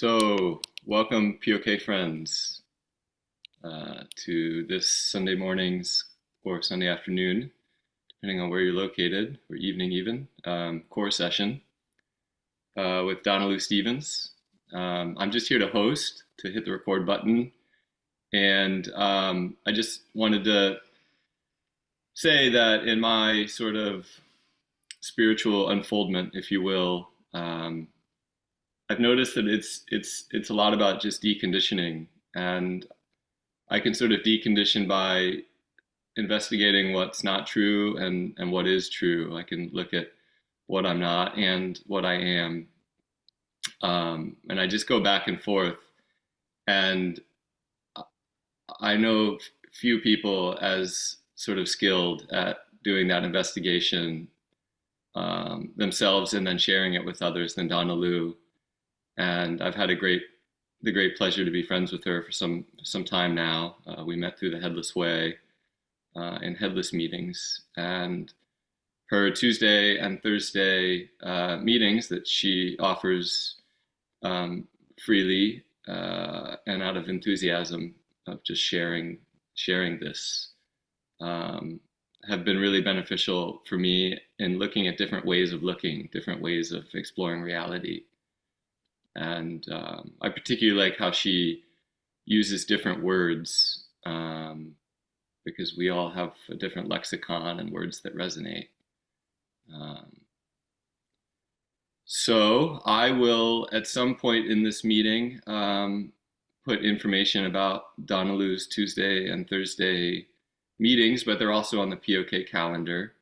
So, welcome, POK friends, to this Sunday morning's or Sunday afternoon, depending on where you're located, or evening even, core session with DonnaLou Stevens. I'm just here to host, to hit the record button, and I just wanted to say that in my sort of spiritual unfoldment, if you will, I've noticed that it's a lot about just deconditioning, and I can sort of decondition by investigating what's not true and what is true. I can look at what I'm not and what I am, and I just go back and forth. And I know few people as sort of skilled at doing that investigation themselves and then sharing it with others than DonnaLou. And I've had the great pleasure to be friends with her for some time now. We met through the Headless Way in Headless meetings, and her Tuesday and Thursday meetings that she offers freely and out of enthusiasm of just sharing this have been really beneficial for me in looking at different ways of looking, different ways of exploring reality. And I particularly like how she uses different words because we all have a different lexicon and words that resonate. So I will, at some point in this meeting, put information about DonnaLou's Tuesday and Thursday meetings, but they're also on the POK calendar.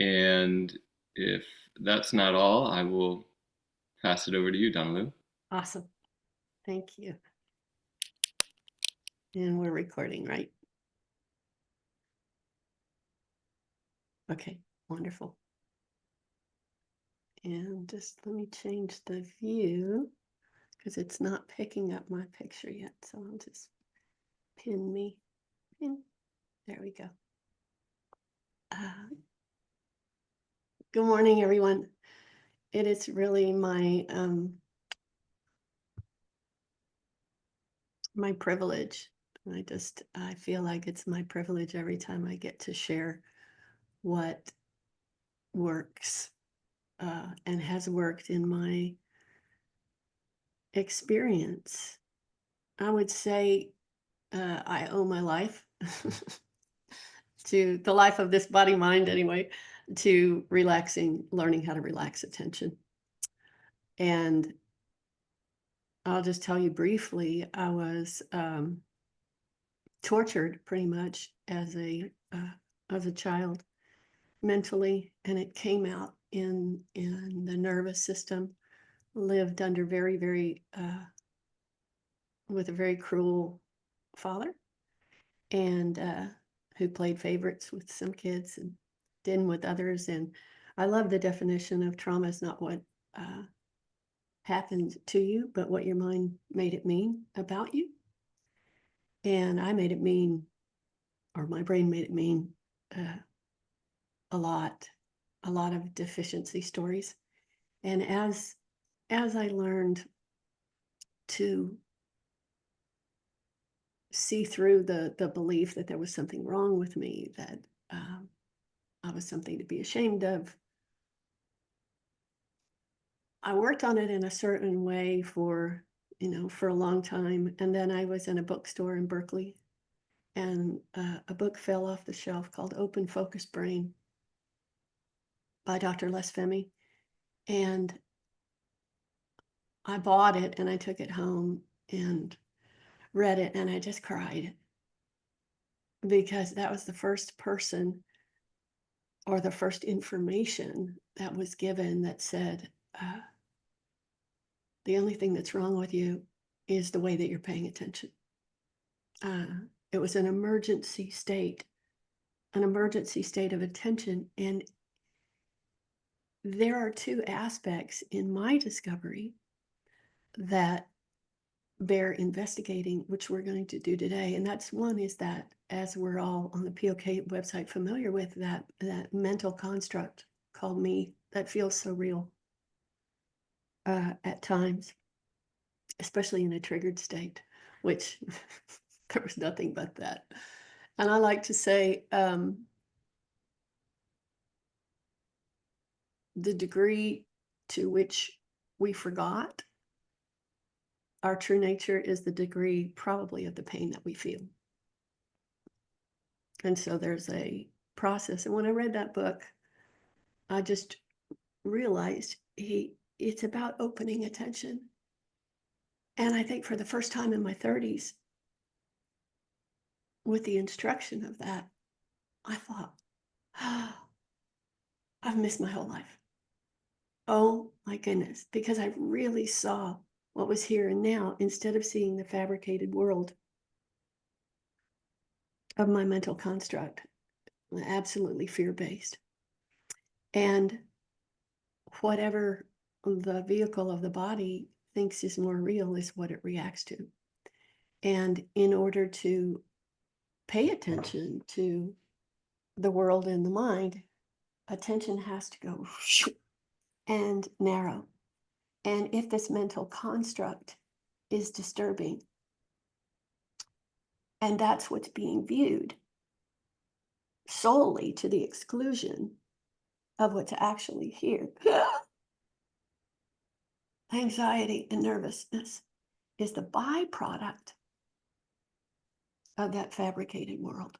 And if that's not all, I will pass it over to you, DonnaLou. Awesome. Thank you. And we're recording, right? Okay, wonderful. And just let me change the view because it's not picking up my picture yet. So I'll just pin. There we go. Good morning, everyone. It is really my privilege. I feel like it's my privilege every time I get to share what works and has worked in my experience. I would say I owe my life to the life of this body mind anyway, to learning how to relax attention. And I'll just tell you briefly, I was tortured pretty much as a child mentally, and it came out in the nervous system. Lived under with a very cruel father, and who played favorites with some kids and didn't with others. And I love the definition of trauma is not what happened to you, but what your mind made it mean about you. And I made it mean, or my brain made it mean a lot of deficiency stories. And as I learned to see through the belief that there was something wrong with me, that I was something to be ashamed of, I worked on it in a certain way for a long time. And then I was in a bookstore in Berkeley, and a book fell off the shelf called Open Focus Brain by Dr. Les Femi. And I bought it and I took it home and read it, and I just cried, because that was the first person or the first information that was given that said, the only thing that's wrong with you is the way that you're paying attention. It was an emergency state of attention. And there are two aspects in my discovery that bear investigating, which we're going to do today. And that's one is that, as we're all on the POK website familiar with, that mental construct called me that feels so real at times. especially in a triggered state, which there was nothing but that. And I like to say, the degree to which we forgot our true nature is the degree probably of the pain that we feel. And so there's a process. And when I read that book, I just realized it's about opening attention. And I think for the first time in my 30s, with the instruction of that, I thought, oh, I've missed my whole life. Oh my goodness, because I really saw what was here and now instead of seeing the fabricated world of my mental construct, absolutely fear-based. And whatever the vehicle of the body thinks is more real is what it reacts to. And in order to pay attention to the world and the mind, attention has to go and narrow. And if this mental construct is disturbing, and that's what's being viewed solely to the exclusion of what's actually here, anxiety and nervousness is the byproduct of that fabricated world.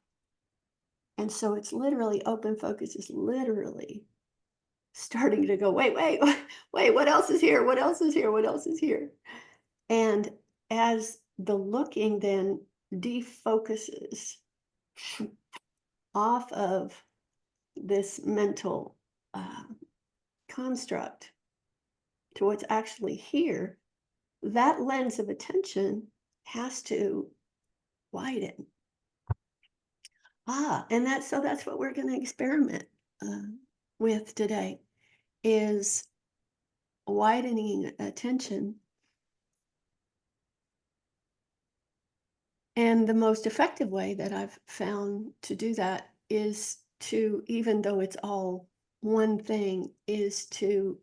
And so it's literally, open focus is literally starting to go, wait, what else is here? What else is here? What else is here? And as the looking then defocuses off of this mental construct to what's actually here, that lens of attention has to widen. And that's what we're going to experiment with today, is widening attention. And the most effective way that I've found to do that is to, even though it's all one thing, is to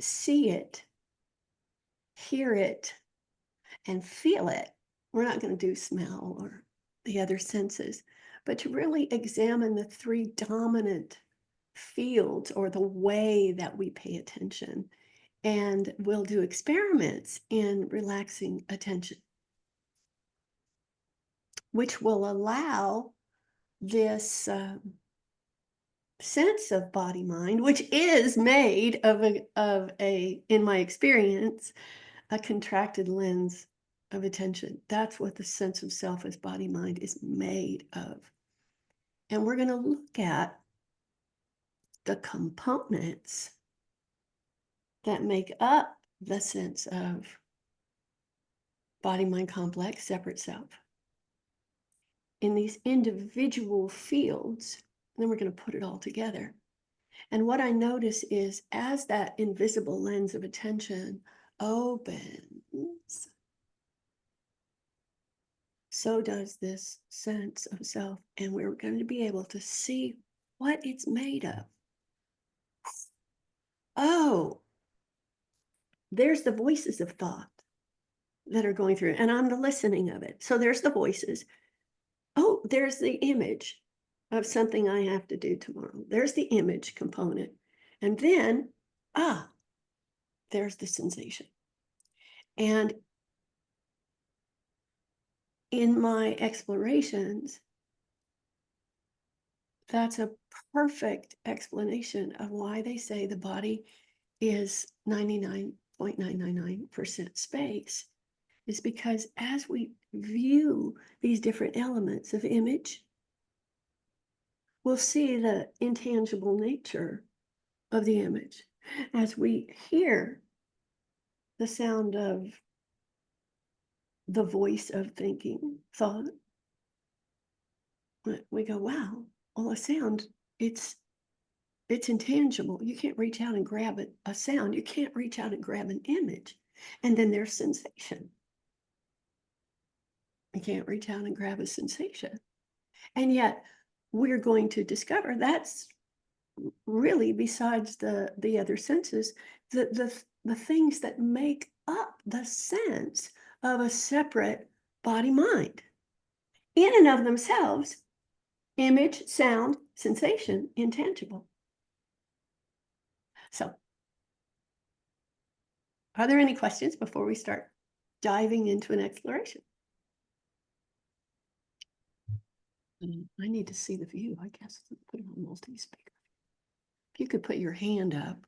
see it, hear it, and feel it. We're not going to do smell or the other senses, but to really examine the three dominant fields or the way that we pay attention. And we'll do experiments in relaxing attention, which will allow this sense of body mind, which is made of a, in my experience, a contracted lens of attention. That's what the sense of self as body mind is made of. And we're going to look at the components that make up the sense of body mind complex separate self in these individual fields. And then we're going to put it all together. And what I notice is, as that invisible lens of attention opens, so does this sense of self. And we're going to be able to see what it's made of. Oh, there's the voices of thought that are going through, and I'm the listening of it. So there's the voices. Oh, there's the image of something I have to do tomorrow. There's the image component. And then, there's the sensation. And in my explorations, that's a perfect explanation of why they say the body is 99.999% space, is because as we view these different elements of image, we'll see the intangible nature of the image. As we hear the sound of the voice of thinking thought, we go, wow, well, a sound, it's intangible. You can't reach out and grab it, a sound. You can't reach out and grab an image. And then there's sensation. You can't reach out and grab a sensation. And yet we're going to discover that's really, besides the other senses, the things that make up the sense of a separate body-mind. In and of themselves, image, sound, sensation, intangible. So, are there any questions before we start diving into an exploration? I need to see the view, I guess. Put it on multi-speaker. If you could put your hand up.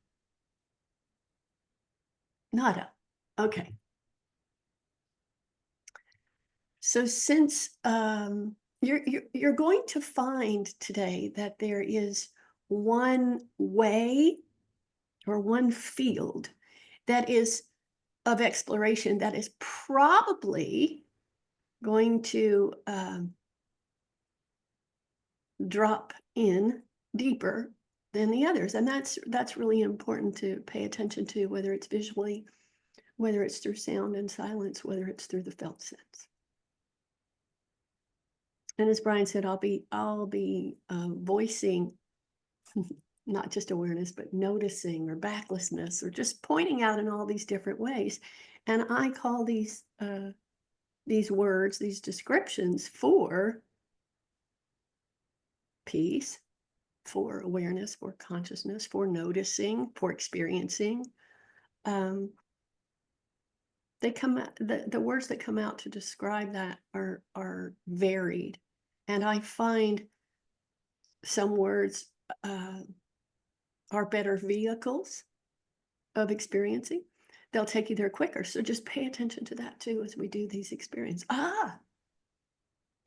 Not up. Okay. So since you're going to find today that there is one way or one field that is of exploration that is probably going to drop in deeper than the others, and that's really important to pay attention to, whether it's visually, whether it's through sound and silence, whether it's through the felt sense. And as Brian said, I'll be voicing not just awareness, but noticing or backlessness, or just pointing out in all these different ways. And I call these words, these descriptions, for peace, for awareness, for consciousness, for noticing, for experiencing. They come out, the words that come out to describe that are varied, and I find some words are better vehicles of experiencing. They'll take you there quicker. So just pay attention to that too as we do these experiences.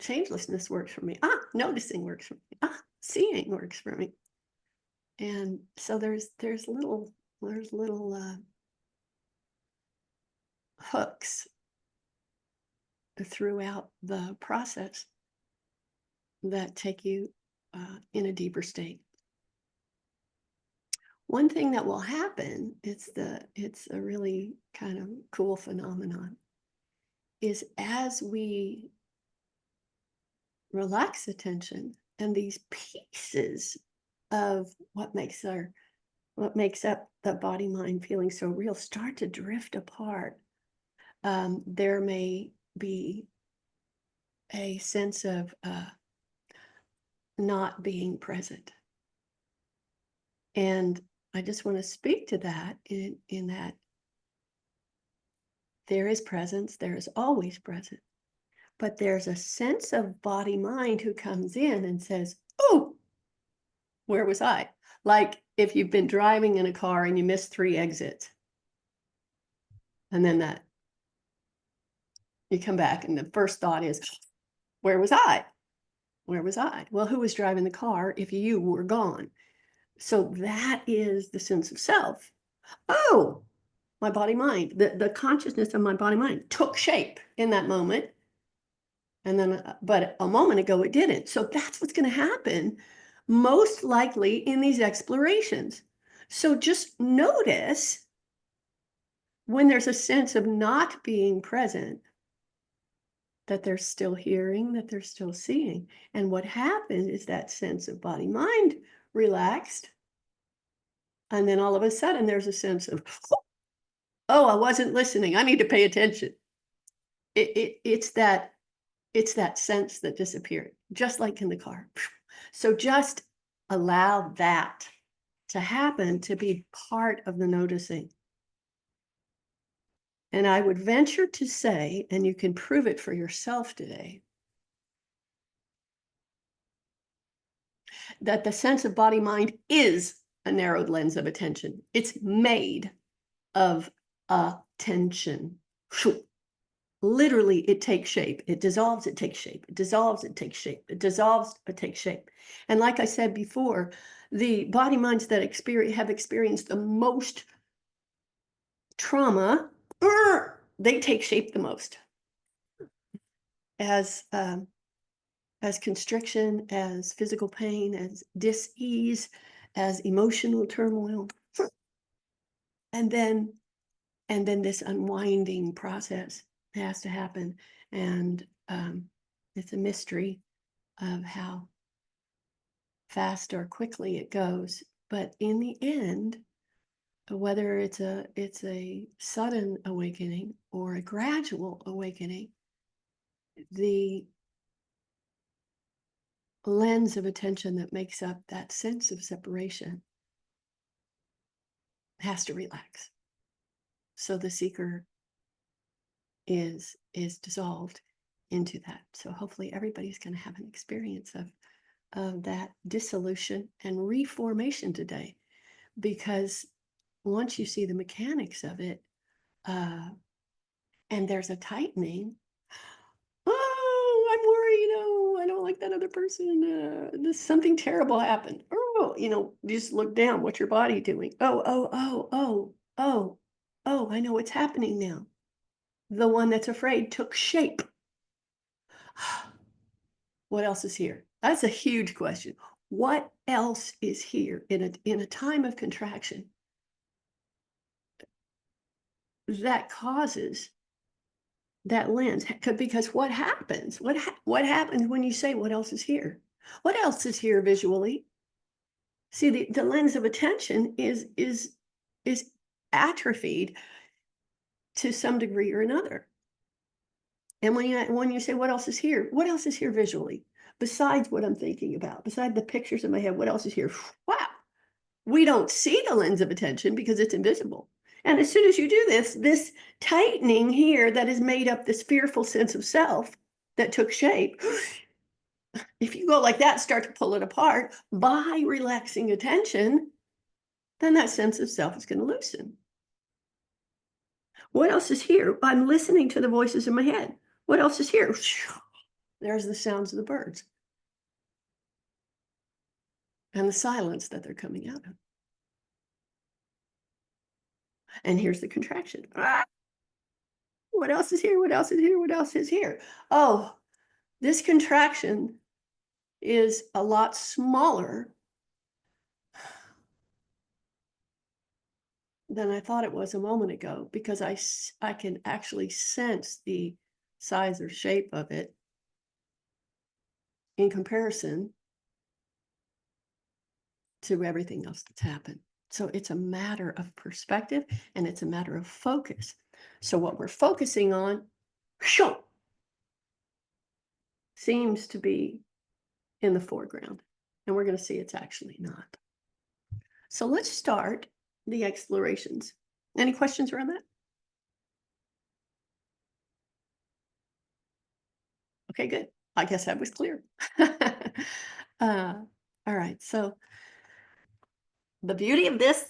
Changelessness works for me. Noticing works for me. Seeing works for me. And so there's little hooks throughout the process that take you in a deeper state. One thing that will happen, it's a really kind of cool phenomenon, is as we relax attention and these pieces of what makes up the body mind feeling so real start to drift apart, there may be a sense of not being present. And I just want to speak to that in that there is presence, there is always present, but there's a sense of body mind who comes in and says, "Oh, where was I?" Like if you've been driving in a car and you missed 3 exits, and then you come back and the first thought is, "Where was I? Where was I?" Well, who was driving the car if you were gone? So that is the sense of self. Oh, my body mind, the consciousness of my body mind took shape in that moment. And then, but a moment ago it didn't. So that's what's going to happen most likely in these explorations. So just notice when there's a sense of not being present, that they're still hearing, that they're still seeing. And what happened is that sense of body mind relaxed. And then all of a sudden there's a sense of, oh, I wasn't listening. I need to pay attention. It's that sense that disappeared, just like in the car. So just allow that to happen, to be part of the noticing. And I would venture to say, and you can prove it for yourself today, that the sense of body mind is a narrowed lens of attention. It's made of attention. Literally, it takes shape. It dissolves, it takes shape. It dissolves, it takes shape. It dissolves, it takes shape. And like I said before, the body minds that have experienced the most trauma, they take shape the most. As constriction, as physical pain, as dis-ease, as emotional turmoil. And then this unwinding process has to happen. And it's a mystery of how fast or quickly it goes. But in the end, whether it's a sudden awakening or a gradual awakening, the lens of attention that makes up that sense of separation has to relax. So the seeker is dissolved into that. So hopefully everybody's going to have an experience of that dissolution and reformation today, because once you see the mechanics of it, and there's a tightening. Oh, I'm worried. Oh, I don't like that other person. This something terrible happened. Oh, just look down. What's your body doing? Oh, oh, oh, oh, oh, oh, I know what's happening now. The one that's afraid took shape. What else is here? That's a huge question. What else is here in a time of contraction that causes that lens? Because what happens? What happens when you say what else is here? What else is here visually? See, the lens of attention is atrophied to some degree or another. And when you say what else is here? What else is here visually? Besides what I'm thinking about, beside the pictures in my head, what else is here? Wow. We don't see the lens of attention because it's invisible. And as soon as you do this tightening here that has made up this fearful sense of self that took shape, if you go like that, start to pull it apart by relaxing attention, then that sense of self is going to loosen. What else is here? I'm listening to the voices in my head. What else is here? There's the sounds of the birds and the silence that they're coming out of. And here's the contraction. Ah, what else is here? What else is here? What else is here? Oh, this contraction is a lot smaller than I thought it was a moment ago, because I can actually sense the size or shape of it in comparison to everything else that's happened. So it's a matter of perspective and it's a matter of focus. So what we're focusing on seems to be in the foreground, and we're going to see it's actually not. So let's start the explorations. Any questions around that? Okay, good. I guess that was clear. All right. So the beauty of this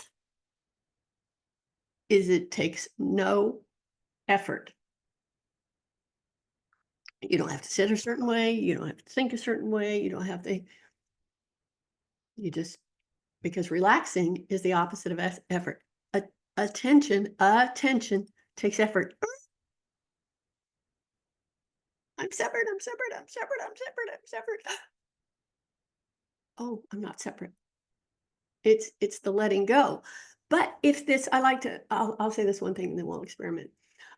is it takes no effort. You don't have to sit a certain way. You don't have to think a certain way. You don't have to, you just, because relaxing is the opposite of effort. Attention takes effort. I'm separate, I'm separate, I'm separate, I'm separate, I'm separate. Oh, I'm not separate. It's the letting go. But if this, I'll say this one thing and then we'll experiment.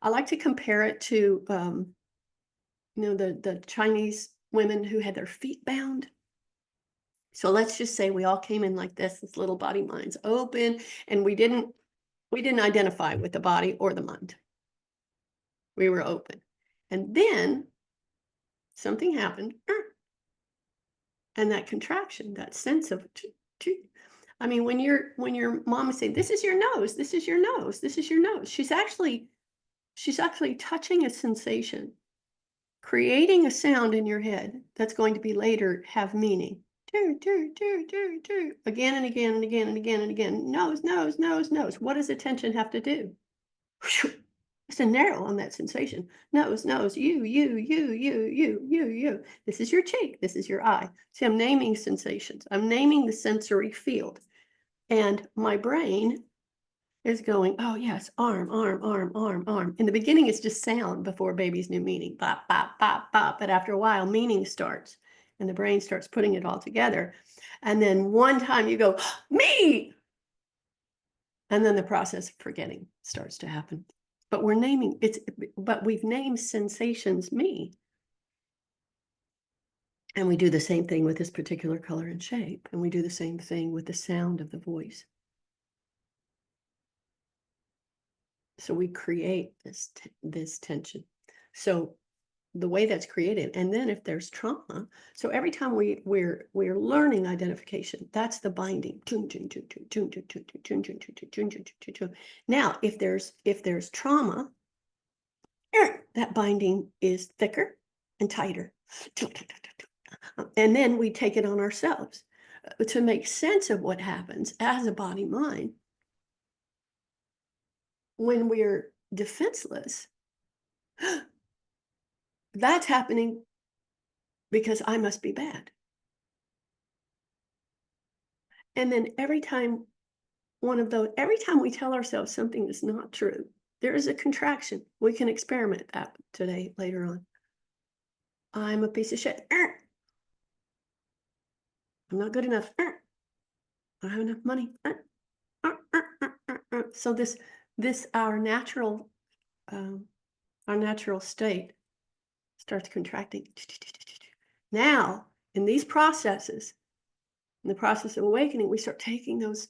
I like to compare it to the Chinese women who had their feet bound. So let's just say we all came in like this little body mind's open, and we didn't identify with the body or the mind. We were open. And then something happened, and that contraction, that sense of I mean, when your mom is saying, this is your nose, this is your nose, this is your nose, she's actually touching a sensation, creating a sound in your head that's going to be later have meaning. Again and again and again and again and again. Nose, nose, nose, nose. What does attention have to do? It's to narrow on that sensation. Nose, nose, you. This is your cheek. This is your eye. See, I'm naming sensations. I'm naming the sensory field. And my brain is going, oh, yes, arm, arm, arm, arm, arm. In the beginning, it's just sound before babies knew meaning. Bop, bop, bop, bop. But after a while, meaning starts. And the brain starts putting it all together. And then one time you go, me! And then the process of forgetting starts to happen. But we've named sensations me. And we do the same thing with this particular color and shape. And we do the same thing with the sound of the voice. So we create this tension. So the way that's created, and then if there's trauma, so every time we're learning identification, that's the binding. Now, if there's trauma, that binding is thicker and tighter. And then we take it on ourselves to make sense of what happens as a body mind when we're defenseless. That's happening because I must be bad. And then every time every time we tell ourselves something is not true, there is a contraction. We can experiment that today, later on. I'm a piece of shit. I'm not good enough. I don't have enough money. So this um, our natural state starts contracting. Now, in these processes, in the process of awakening, we start taking those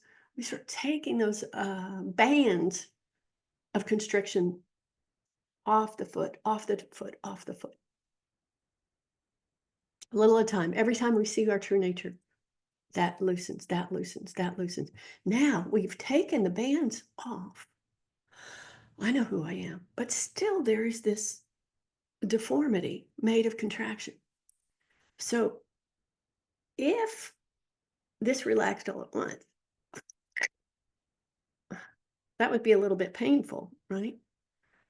bands of constriction off the foot, off the foot, off the foot. A little at a time. Every time we see our true nature, that loosens, that loosens, that loosens. Now we've taken the bands off. I know who I am, but still there is this deformity made of contraction. So if this relaxed all at once, that would be a little bit painful, right?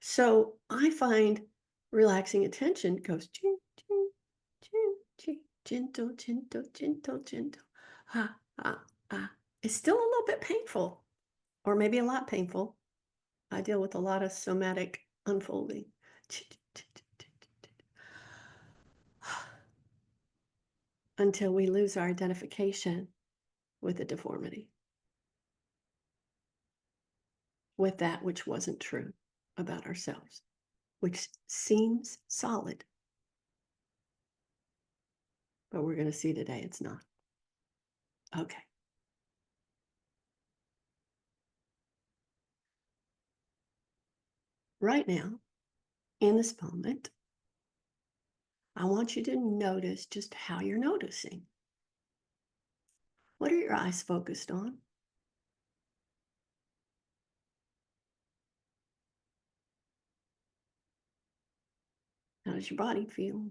So I find relaxing attention goes chin, chin, chin, chin, gentle, gentle, gentle, gentle. Ha, ha, ha. It's still a little bit painful, or maybe a lot painful. I deal with a lot of somatic unfolding. Until we lose our identification with the deformity, with that which wasn't true about ourselves, which seems solid, but we're going to see today it's not. Okay. Right now, in this moment, I want you to notice just how you're noticing. What are your eyes focused on? How does your body feel?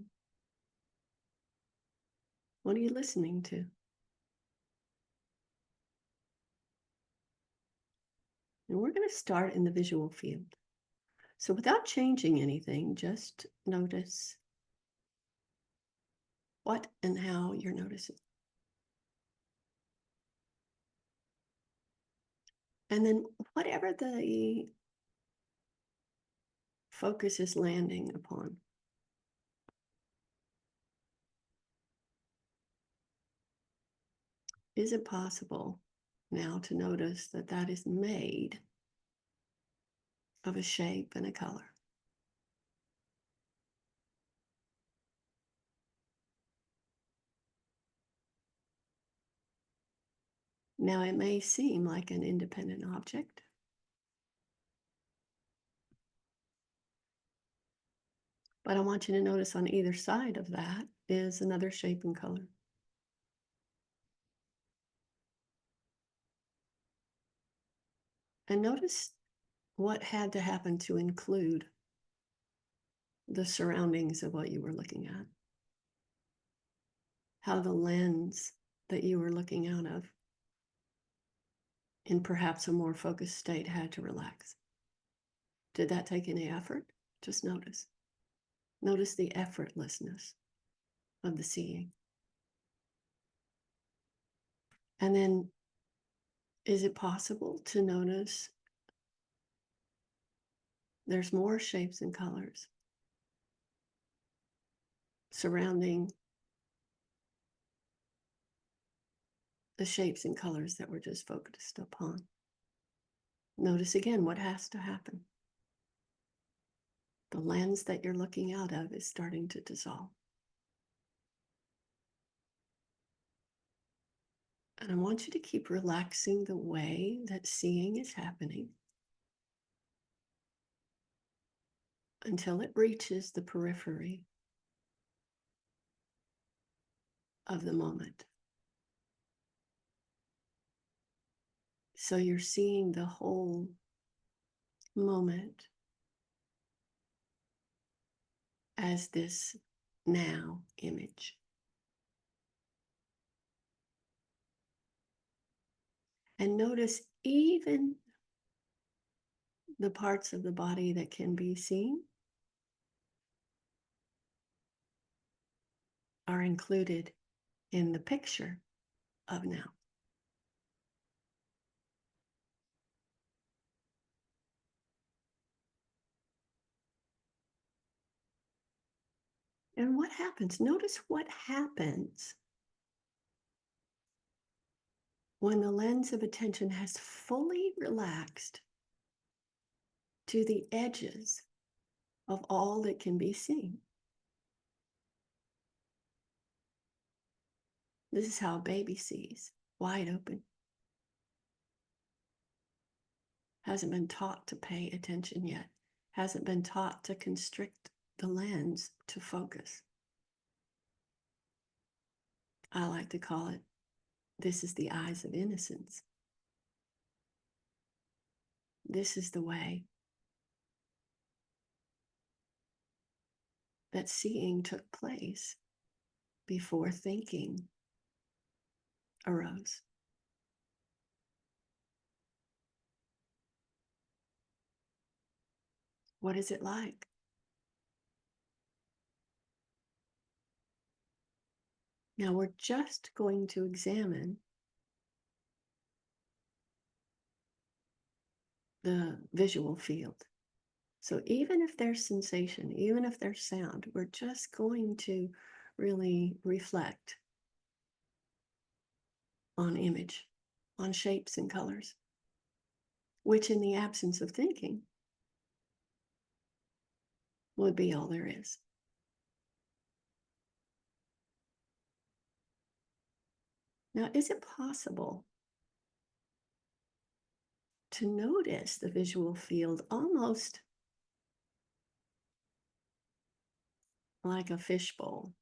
What are you listening to? And we're going to start in the visual field. So without changing anything, just notice what and how you're noticing. And then whatever the focus is landing upon, is it possible now to notice that that is made of a shape and a color? Now, it may seem like an independent object, but I want you to notice on either side of that is another shape and color. And notice what had to happen to include the surroundings of what you were looking at. How the lens that you were looking out of, in perhaps a more focused state, had to relax. Did that take any effort? Just notice. Notice the effortlessness of the seeing. And then, is it possible to notice there's more shapes and colors surrounding the shapes and colors that we're just focused upon? Notice again what has to happen. The lens that you're looking out of is starting to dissolve. And I want you to keep relaxing the way that seeing is happening. until it reaches the periphery of the moment. So you're seeing the whole moment as this now image. And notice even the parts of the body that can be seen are included in the picture of now. And what happens? Notice what happens when the lens of attention has fully relaxed to the edges of all that can be seen. This is how a baby sees, wide open. Hasn't been taught to pay attention yet. Hasn't been taught to constrict the lens to focus. I like to call it, this is the eyes of innocence. This is the way that seeing took place before thinking arose. What is it like? Now we're just going to examine the visual field. So even if there's sensation, even if there's sound, we're just going to really reflect on image, on shapes and colors, which in the absence of thinking would be all there is. Now, is it possible to notice the visual field almost like a fishbowl?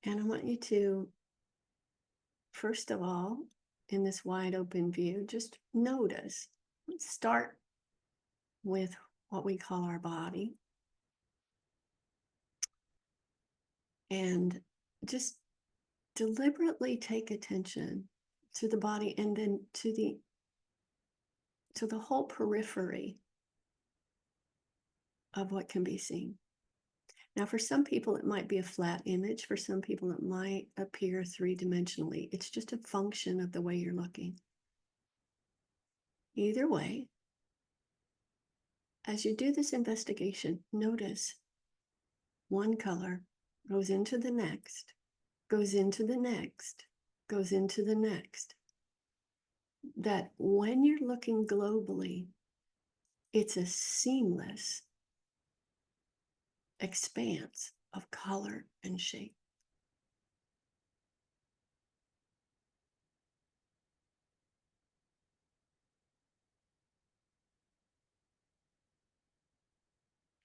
And I want you to, first of all, in this wide open view, just notice. Let's start with what we call our body. And just deliberately take attention to the body and then to the whole periphery of what can be seen. Now, for some people, it might be a flat image. For some people, it might appear three-dimensionally. It's just a function of the way you're looking. Either way, as you do this investigation, notice one color goes into the next, goes into the next, goes into the next. That when you're looking globally, it's a seamless expanse of color and shape.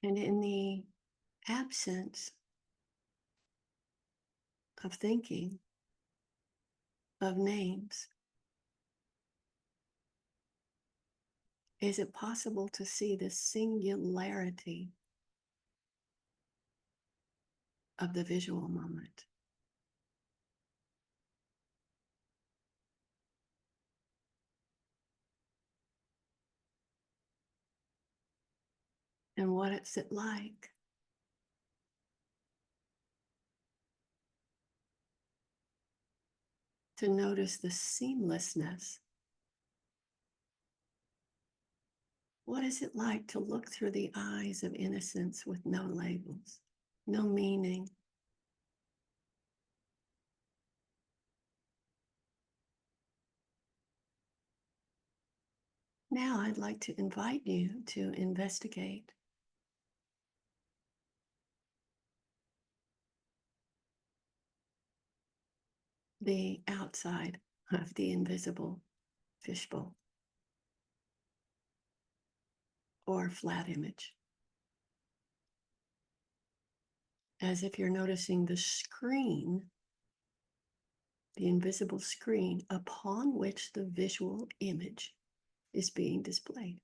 And in the absence of thinking, of names, is it possible to see the singularity of the visual moment? And what is it like to notice the seamlessness? What is it like to look through the eyes of innocence with no labels, no meaning? Now I'd like to invite you to investigate the outside of the invisible fishbowl. or flat image. As if you're noticing the screen, the invisible screen upon which the visual image is being displayed.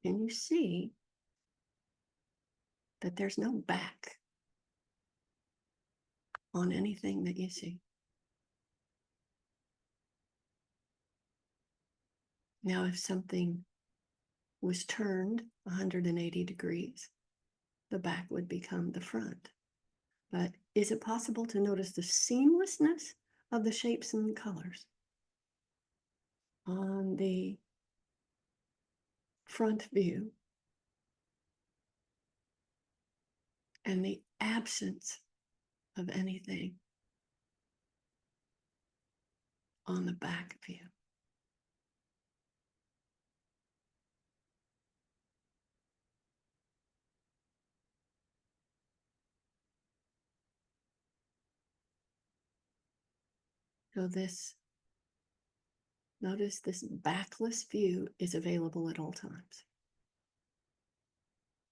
And you see that there's no back on anything that you see. Now, if something was turned 180 degrees, the back would become the front. But is it possible to notice the seamlessness of the shapes and colors on the front view and the absence of anything on the back view? So notice this backless view is available at all times.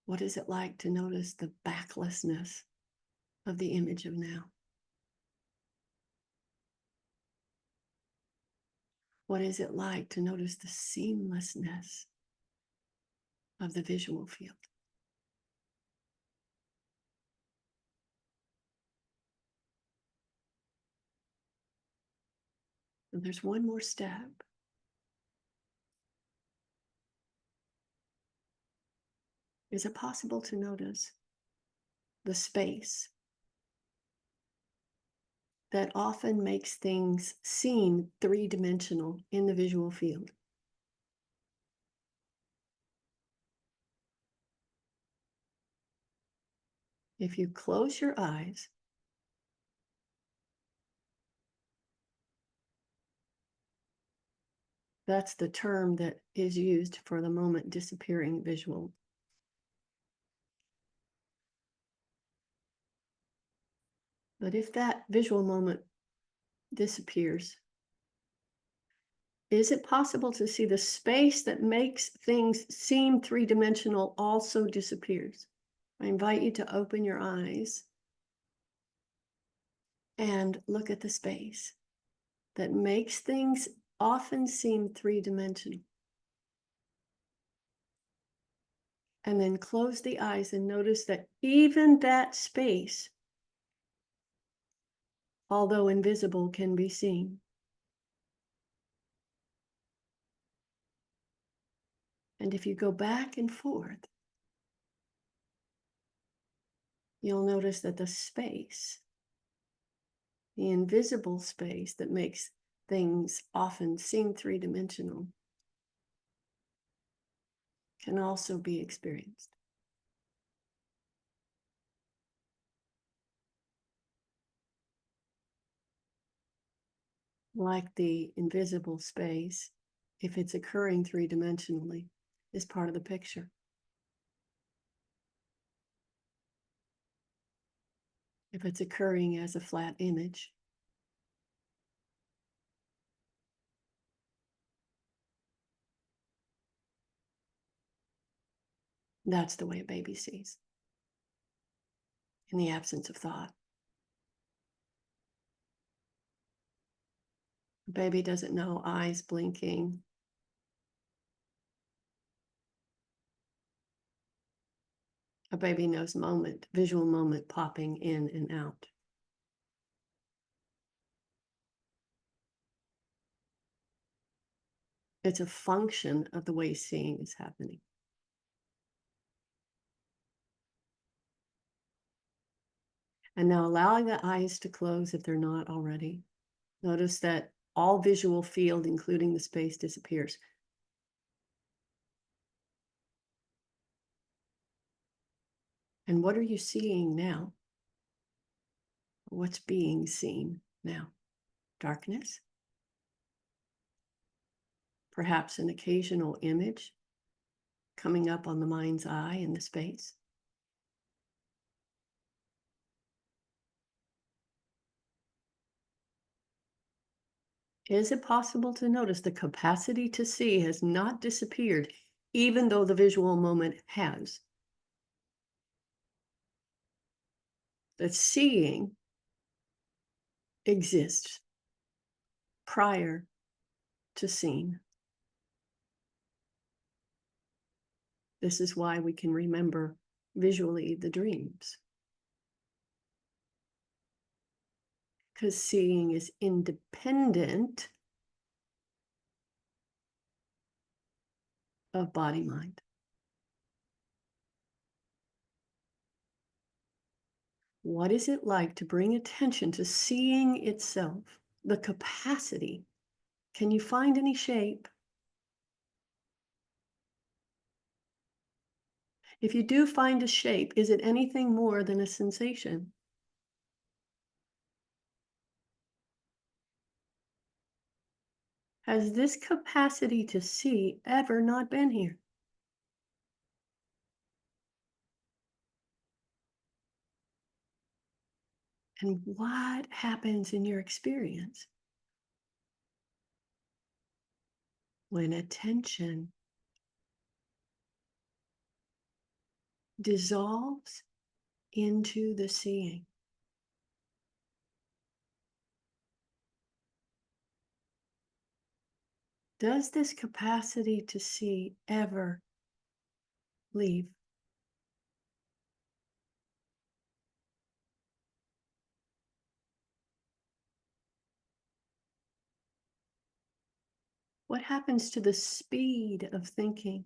What is it like to notice the backlessness of the image of now? What is it like to notice the seamlessness of the visual field? And there's one more step. Is it possible to notice the space that often makes things seem three-dimensional in the visual field? If you close your eyes, that's the term that is used for the moment disappearing visual. But if that visual moment disappears, is it possible to see the space that makes things seem three-dimensional also disappears? I invite you to open your eyes and look at the space that makes things often seem three-dimensional. And then close the eyes and notice that even that space, although invisible, can be seen. And if you go back and forth, you'll notice that the space, the invisible space that makes things often seem three-dimensional, can also be experienced. Like the invisible space, if it's occurring three-dimensionally, is part of the picture. If it's occurring as a flat image, that's the way a baby sees, in the absence of thought. A baby doesn't know eyes blinking. A baby knows moment, visual moment popping in and out. It's a function of the way seeing is happening. And now allowing the eyes to close if they're not already. Notice that all visual field, including the space, disappears. And what are you seeing now? What's being seen now? Darkness? Perhaps an occasional image coming up on the mind's eye in the space? Is it possible to notice the capacity to see has not disappeared, even though the visual moment has? That seeing exists prior to seeing. This is why we can remember visually the dreams, because seeing is independent of body mind. What is it like to bring attention to seeing itself? The capacity. Can you find any shape? If you do find a shape, is it anything more than a sensation? Has this capacity to see ever not been here? And what happens in your experience when attention dissolves into the seeing? Does this capacity to see ever leave? What happens to the speed of thinking?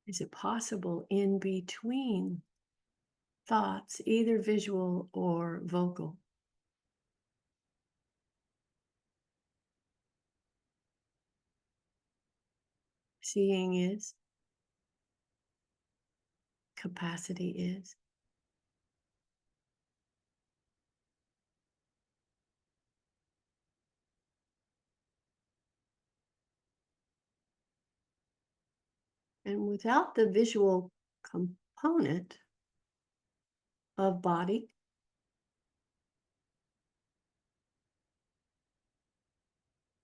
Is it possible in between thoughts, either visual or vocal? Seeing is, capacity is. And without the visual component of body,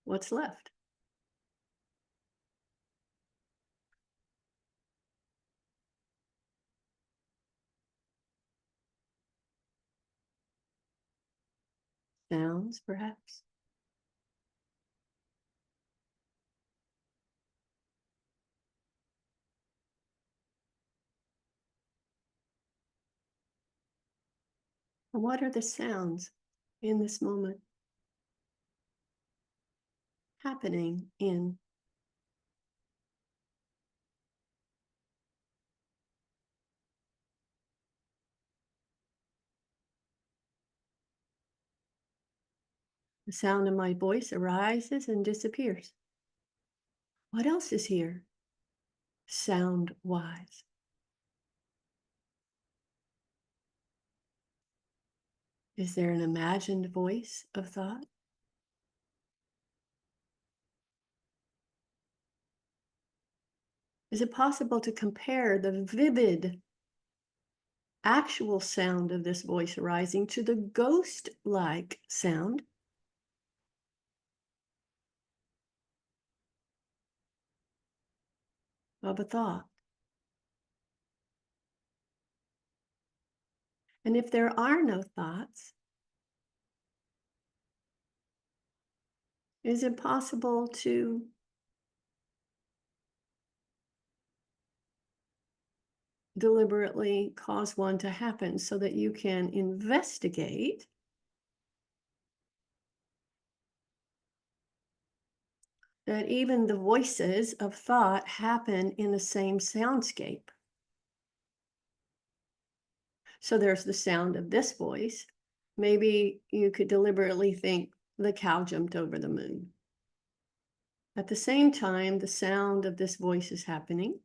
what's left? Sounds, perhaps? And what are the sounds in this moment happening in? The sound of my voice arises and disappears. What else is here, sound wise? Is there an imagined voice of thought? Is it possible to compare the vivid, actual sound of this voice arising to the ghost like sound of a thought? And if there are no thoughts, is it possible to deliberately cause one to happen so that you can investigate that even the voices of thought happen in the same soundscape? So there's the sound of this voice. Maybe you could deliberately think the cow jumped over the moon. At the same time, the sound of this voice is happening,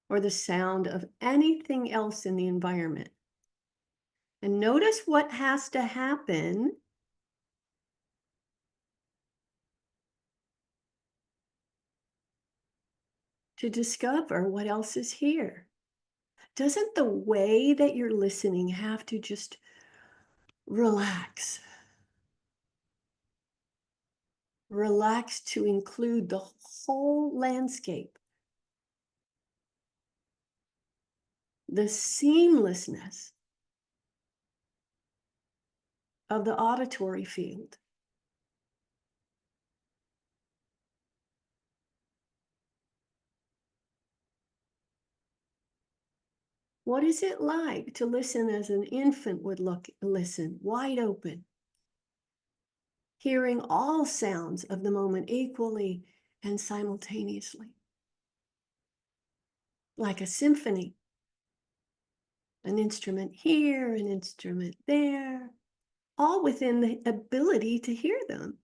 or the sound of anything else in the environment. And notice what has to happen to discover what else is here. Doesn't the way that you're listening have to just relax? Relax to include the whole landscape, the seamlessness of the auditory field. What is it like to listen as an infant would listen, wide open, hearing all sounds of the moment equally and simultaneously, like a symphony, an instrument here, an instrument there, all within the ability to hear them?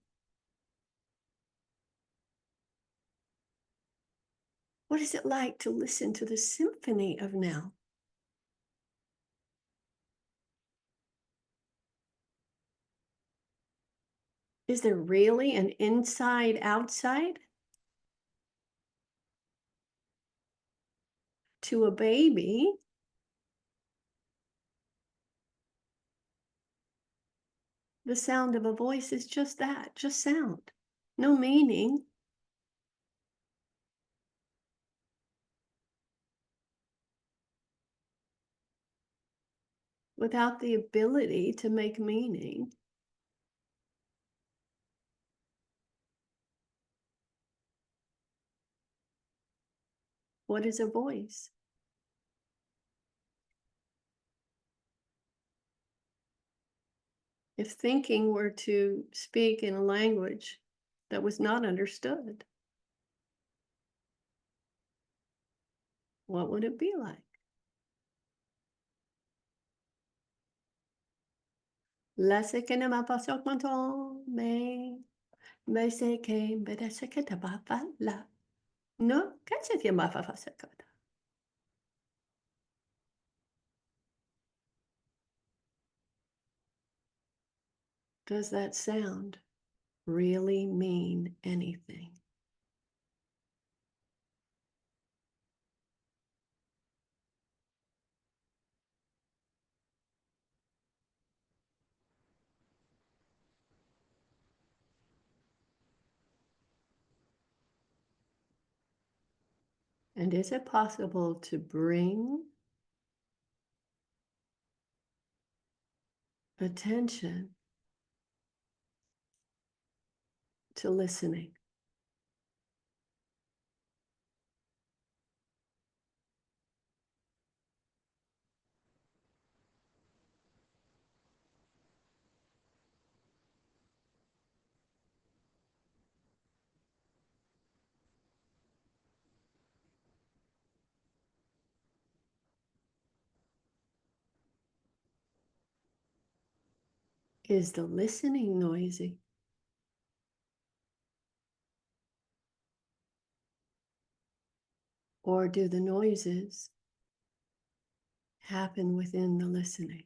What is it like to listen to the symphony of now? Is there really an inside outside? To a baby, the sound of a voice is just that, just sound. No meaning. Without the ability to make meaning. What is a voice? If thinking were to speak in a language that was not understood, what would it be like? La sé que no me pasó con me sé que me sé que te va a la. No, ¿qué se te va a hacer? Does that sound really mean anything? And is it possible to bring attention to listening? Is the listening noisy? Or do the noises happen within the listening?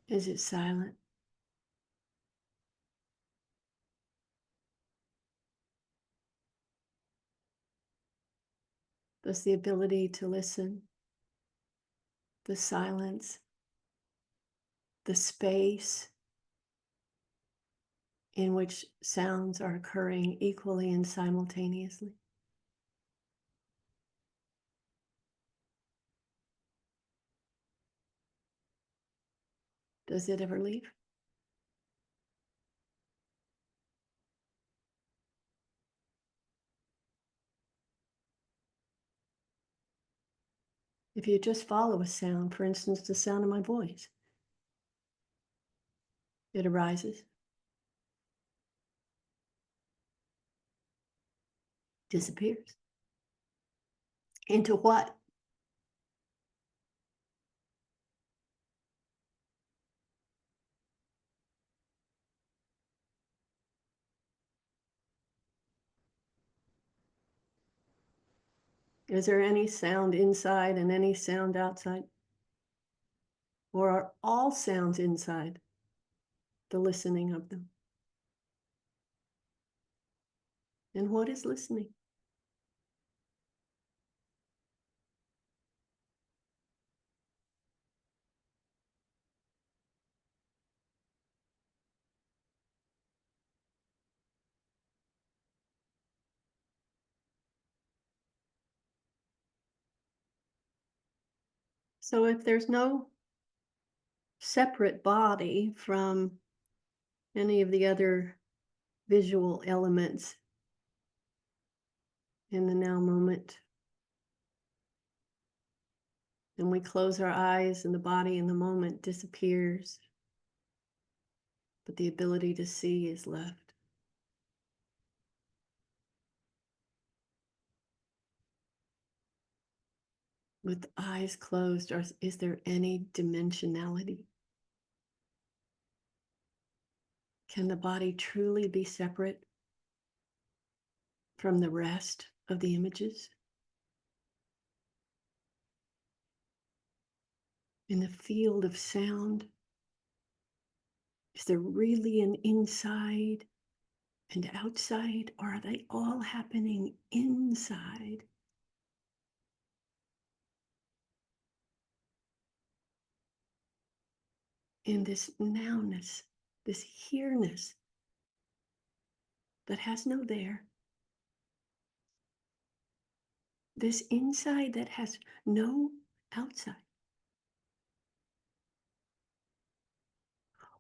Is it silent? Does the ability to listen, the silence, the space in which sounds are occurring equally and simultaneously, does it ever leave? If you just follow a sound, for instance, the sound of my voice, it arises, disappears. Into what? Is there any sound inside and any sound outside? Or are all sounds inside, the listening of them? And what is listening? So if there's no separate body from any of the other visual elements in the now moment, and we close our eyes and the body in the moment disappears, but the ability to see is left. With eyes closed, is there any dimensionality? Can the body truly be separate from the rest of the images? In the field of sound, is there really an inside and outside, or are they all happening inside? In this nowness, this here-ness that has no there, this inside that has no outside.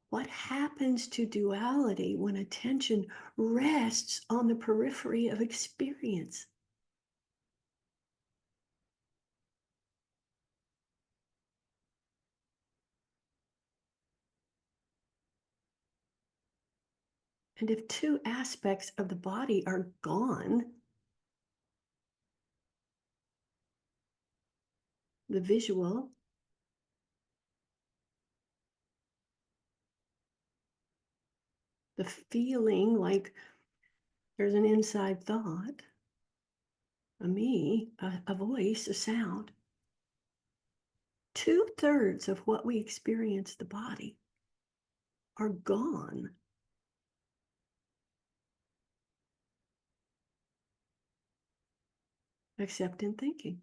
What happens to duality when attention rests on the periphery of experience? And if two aspects of the body are gone, the visual, the feeling like there's an inside thought, a me, a voice, a sound, 2/3 of what we experience the body are gone. Except in thinking.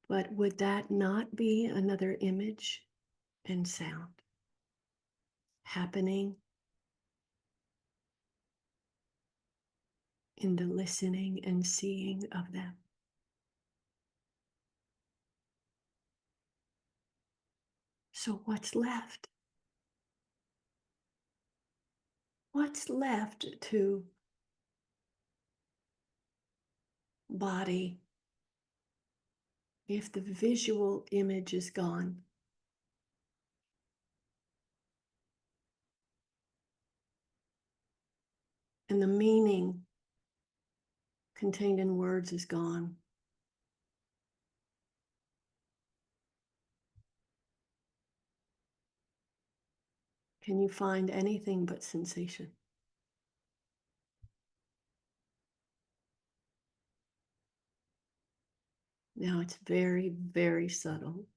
But would that not be another image and sound happening in the listening and seeing of them? So what's left? What's left to body if the visual image is gone? And the meaning contained in words is gone. Can you find anything but sensation? Now it's very, very subtle.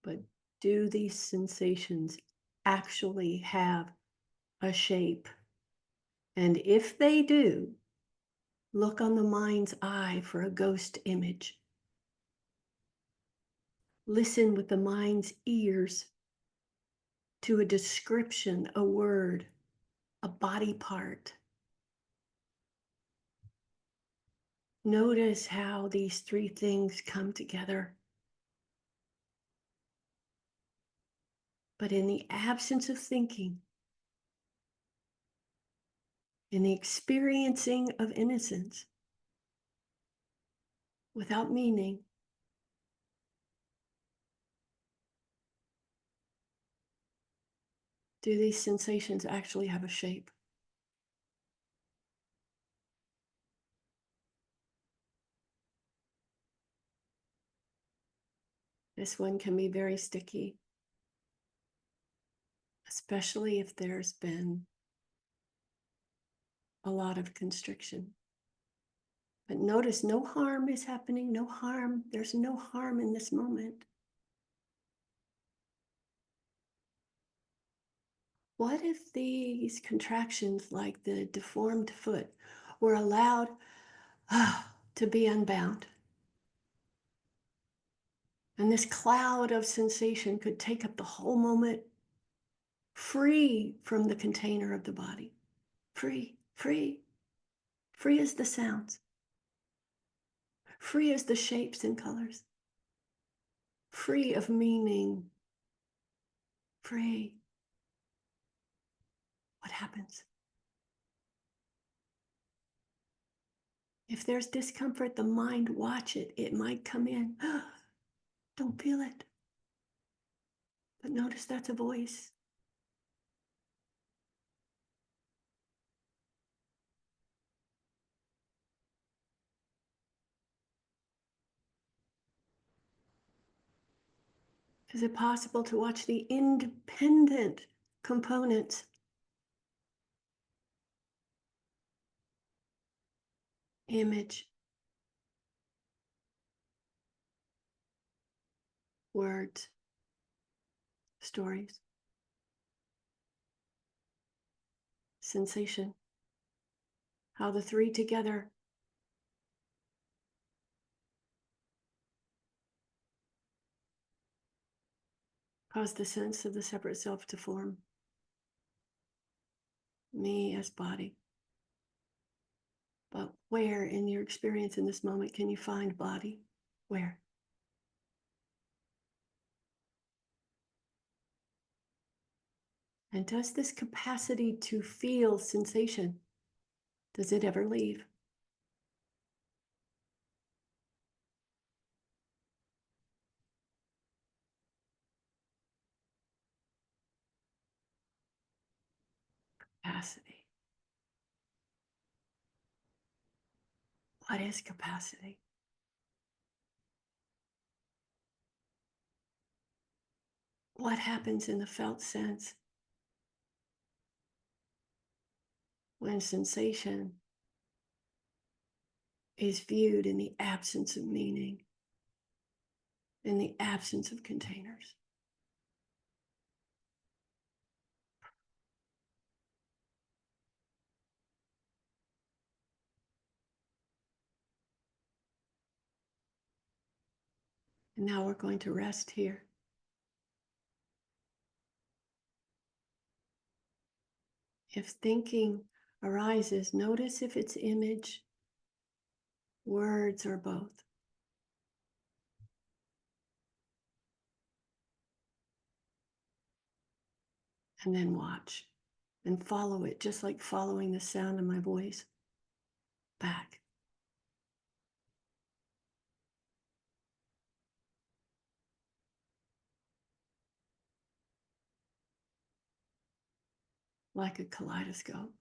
But do these sensations actually have a shape? And if they do, look on the mind's eye for a ghost image. Listen with the mind's ears to a description, a word, a body part. Notice how these three things come together. But in the absence of thinking, in the experiencing of innocence, without meaning, do these sensations actually have a shape? This one can be very sticky. especially if there's been a lot of constriction. But notice no harm is happening, no harm. There's no harm in this moment. What if these contractions, like the deformed foot, were allowed to be unbound? And this cloud of sensation could take up the whole moment, free from the container of the body. Free, free, free as the sounds, free as the shapes and colors, free of meaning, free. What happens? If there's discomfort, the mind, watch it. It might come in. Don't feel it. But notice that's a voice. Is it possible to watch the independent components? Image, words, stories, sensation. How the three together cause the sense of the separate self to form. Me as body. But where in your experience in this moment can you find body? Where? And does this capacity to feel sensation, does it ever leave? Capacity. What is capacity? What happens in the felt sense when sensation is viewed in the absence of meaning, in the absence of containers? And now we're going to rest here. If thinking arises, notice if it's image, words, or both. And then watch and follow it, just like following the sound of my voice back. Like a kaleidoscope.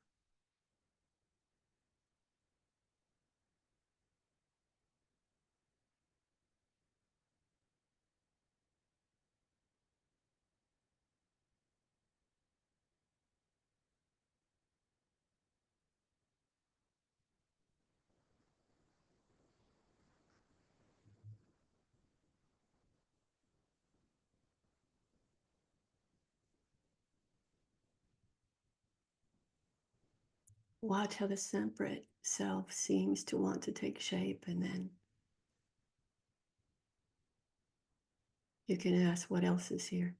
Watch how the separate self seems to want to take shape, and then you can ask, what else is here?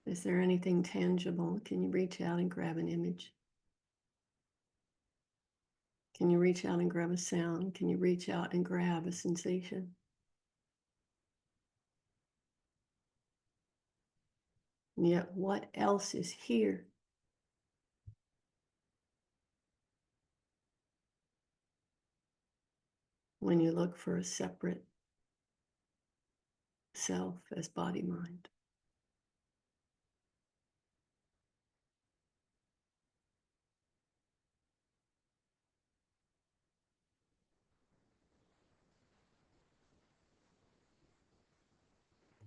Is there anything tangible? Can you reach out and grab an image? Can you reach out and grab a sound? Can you reach out and grab a sensation? And yet, what else is here? When you look for a separate self as body mind.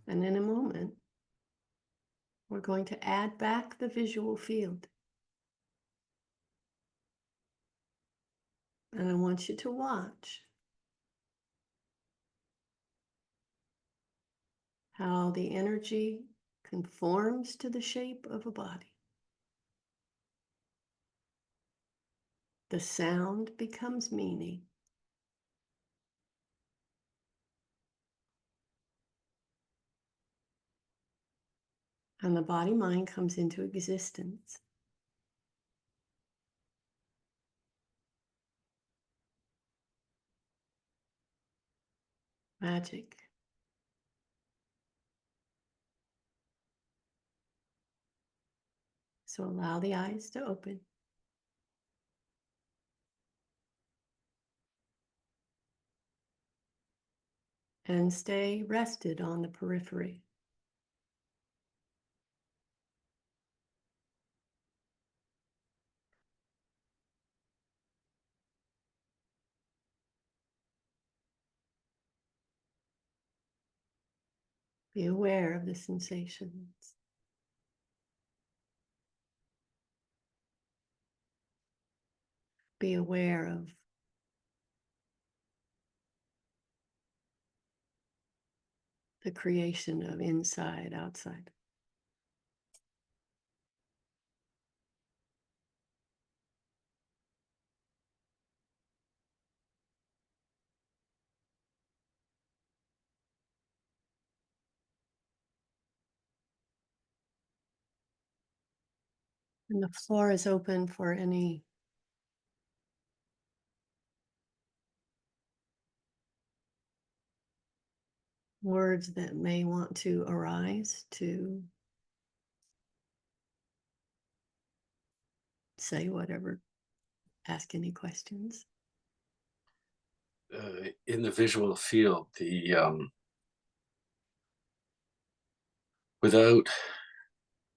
And in a moment, we're going to add back the visual field. And I want you to watch how the energy conforms to the shape of a body. The sound becomes meaning. And the body-mind comes into existence. Magic. So allow the eyes to open. And stay rested on the periphery. Be aware of the sensations. Be aware of the creation of inside, outside. And the floor is open for any words that may want to arise, to say whatever, ask any questions. In the visual field, without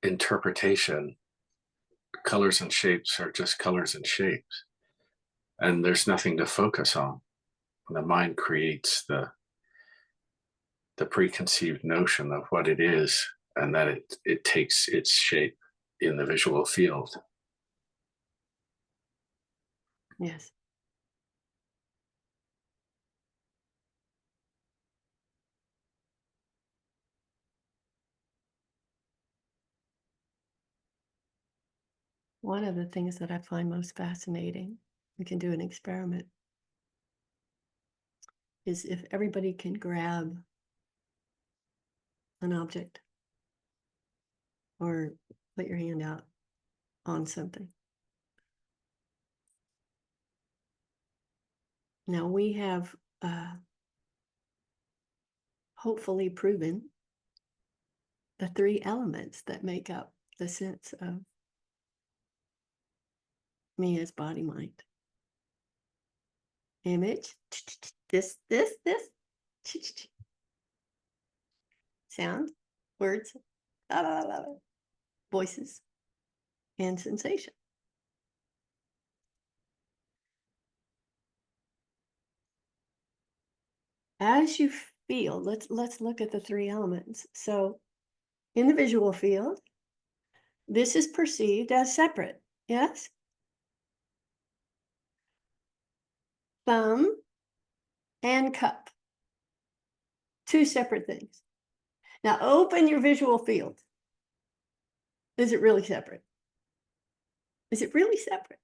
interpretation, colors and shapes are just colors and shapes, and there's nothing to focus on. The mind creates the preconceived notion of what it is, and that it takes its shape in the visual field. Yes. One of the things that I find most fascinating, we can do an experiment, is if everybody can grab an object or put your hand out on something. Now we have hopefully proven the three elements that make up the sense of me as body, mind. Image, this, sound, words, voices, and sensation. As you feel, let's look at the three elements. So in the visual field, this is perceived as separate, yes? Thumb and cup, two separate things. Now open your visual field. Is it really separate? Is it really separate?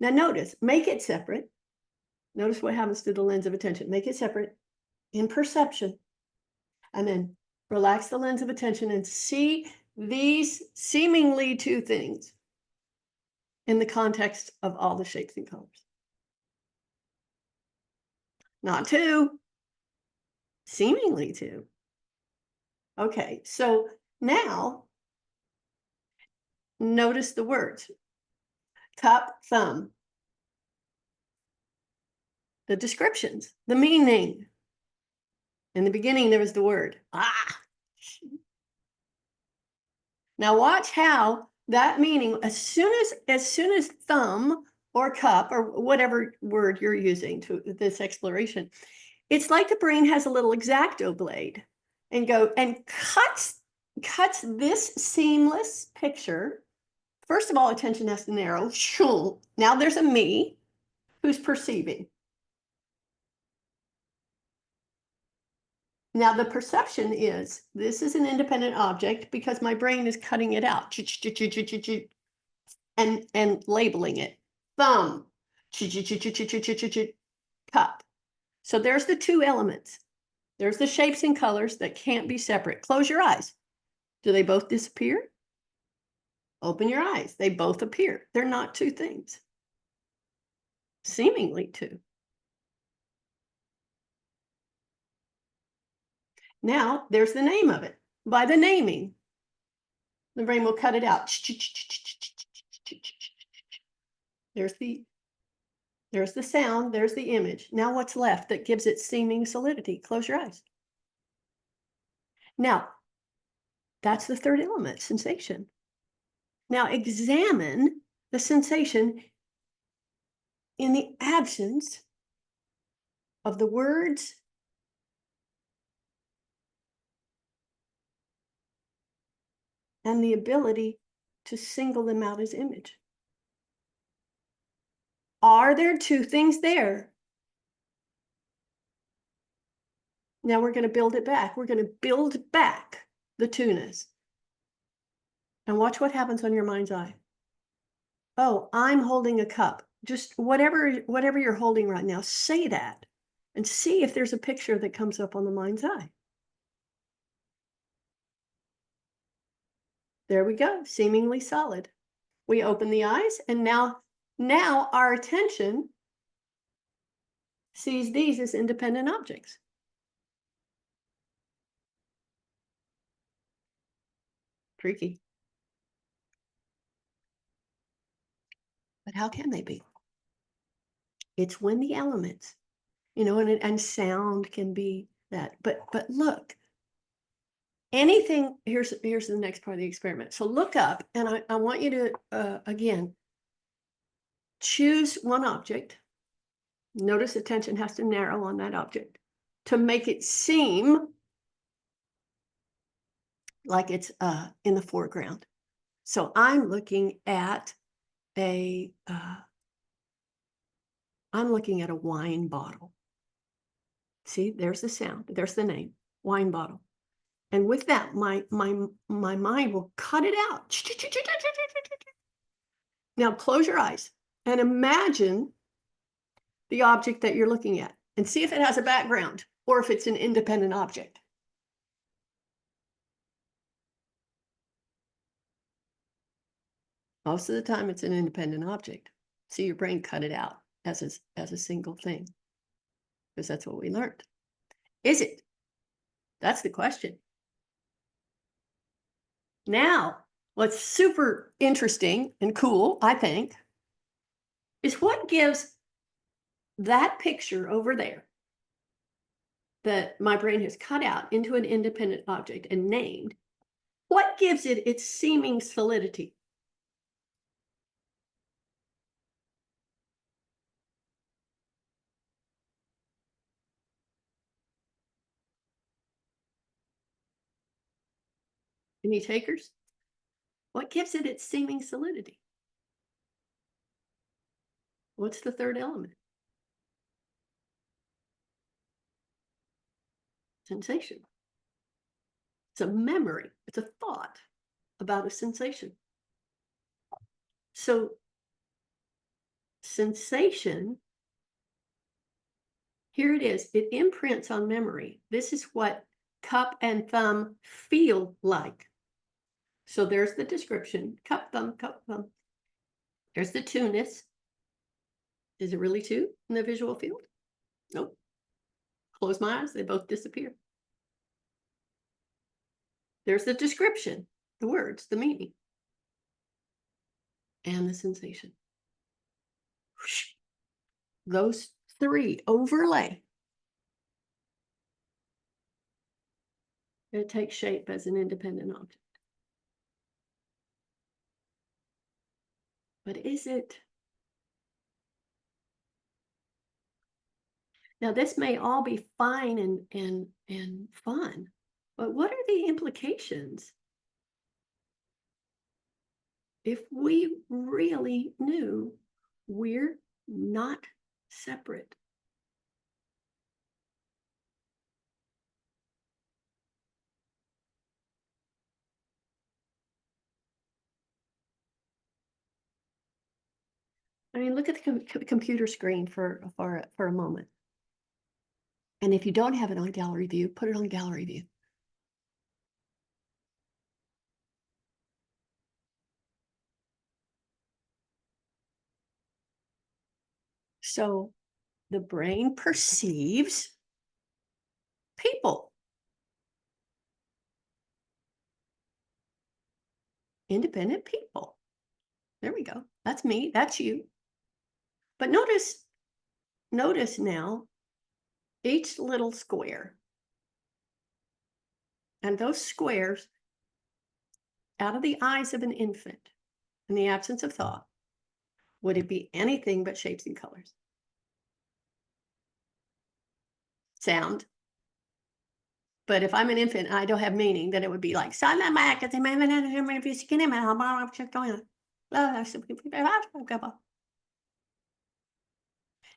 Now notice, make it separate. Notice what happens to the lens of attention. Make it separate in perception. And then relax the lens of attention and see these seemingly two things in the context of all the shapes and colors. Not two, seemingly two. Okay, so now notice the words. Cup, thumb. The descriptions, the meaning. In the beginning, there was the word, ah. Now watch how that meaning, as soon as thumb or cup or whatever word you're using to this exploration, it's like the brain has a little X-Acto blade and go and cuts this seamless picture. First of all, attention has to narrow. Now there's a me who's perceiving. Now the perception is this is an independent object because my brain is cutting it out and labeling it. Thumb, cup. So there's the two elements. There's the shapes and colors that can't be separate. Close your eyes. Do they both disappear? Open your eyes. They both appear. They're not two things. Seemingly two. Now, there's the name of it. By the naming, the brain will cut it out. There's the sound, there's the image. Now what's left that gives it seeming solidity? Close your eyes. Now, that's the third element, sensation. Now examine the sensation in the absence of the words and the ability to single them out as image. Are there two things there? Now we're going to build it back. We're going to build back the two-ness. And watch what happens on your mind's eye. Oh, I'm holding a cup. Just whatever you're holding right now, say that and see if there's a picture that comes up on the mind's eye. There we go, seemingly solid. We open the eyes, and now our attention sees these as independent objects. Freaky. But how can they be? It's when the elements, and sound can be that. But look, anything, here's the next part of the experiment. So look up, and I want you to, again, choose one object. Notice attention has to narrow on that object to make it seem like it's in the foreground. So I'm looking at a wine bottle. See, there's the sound, there's the name, wine bottle. And with that, my mind will cut it out. Now close your eyes and imagine the object that you're looking at and see if it has a background or if it's an independent object. Most of the time it's an independent object. See, your brain cut it out as a single thing because that's what we learned. Is it? That's the question. Now, what's super interesting and cool, I think, is what gives that picture over there that my brain has cut out into an independent object and named, what gives it its seeming solidity? Any takers? What gives it its seeming solidity? What's the third element? Sensation. It's a memory. It's a thought about a sensation. So sensation, here it is. It imprints on memory. This is what cup and thumb feel like. So there's the description, cup, thumb, cup, thumb. There's the two-ness. Is it really two in the visual field? Nope. Close my eyes, they both disappear. There's the description, the words, the meaning, and the sensation. Those three overlay. It takes shape as an independent object. But is it? Now, this may all be fine and fun, But what are the implications if we really knew we're not separate? I mean, look at the computer screen for a moment. And if you don't have it on gallery view, put it on gallery view. So the brain perceives people, independent people. There we go. That's me. That's you. But notice now each little square. And those squares, out of the eyes of an infant, in the absence of thought, would it be anything but shapes and colors? Sound. But if I'm an infant and I don't have meaning, then it would be like,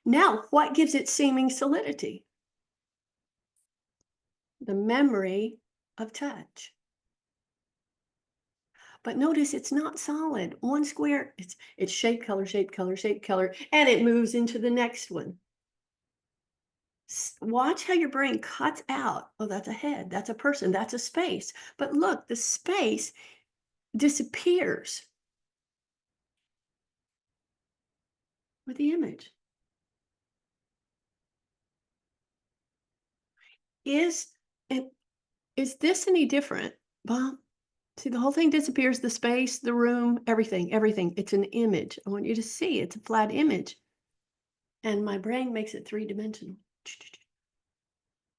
now, what gives it seeming solidity? The memory of touch. But notice it's not solid. One square, it's shape, color, shape, color, shape, color, and it moves into the next one. Watch how your brain cuts out. Oh, that's a head, that's a person, that's a space. But look, the space disappears with the image. Is this any different? Well, see, the whole thing disappears, the space, the room, everything, everything. It's an image. I want you to see it's a flat image. And my brain makes it three-dimensional.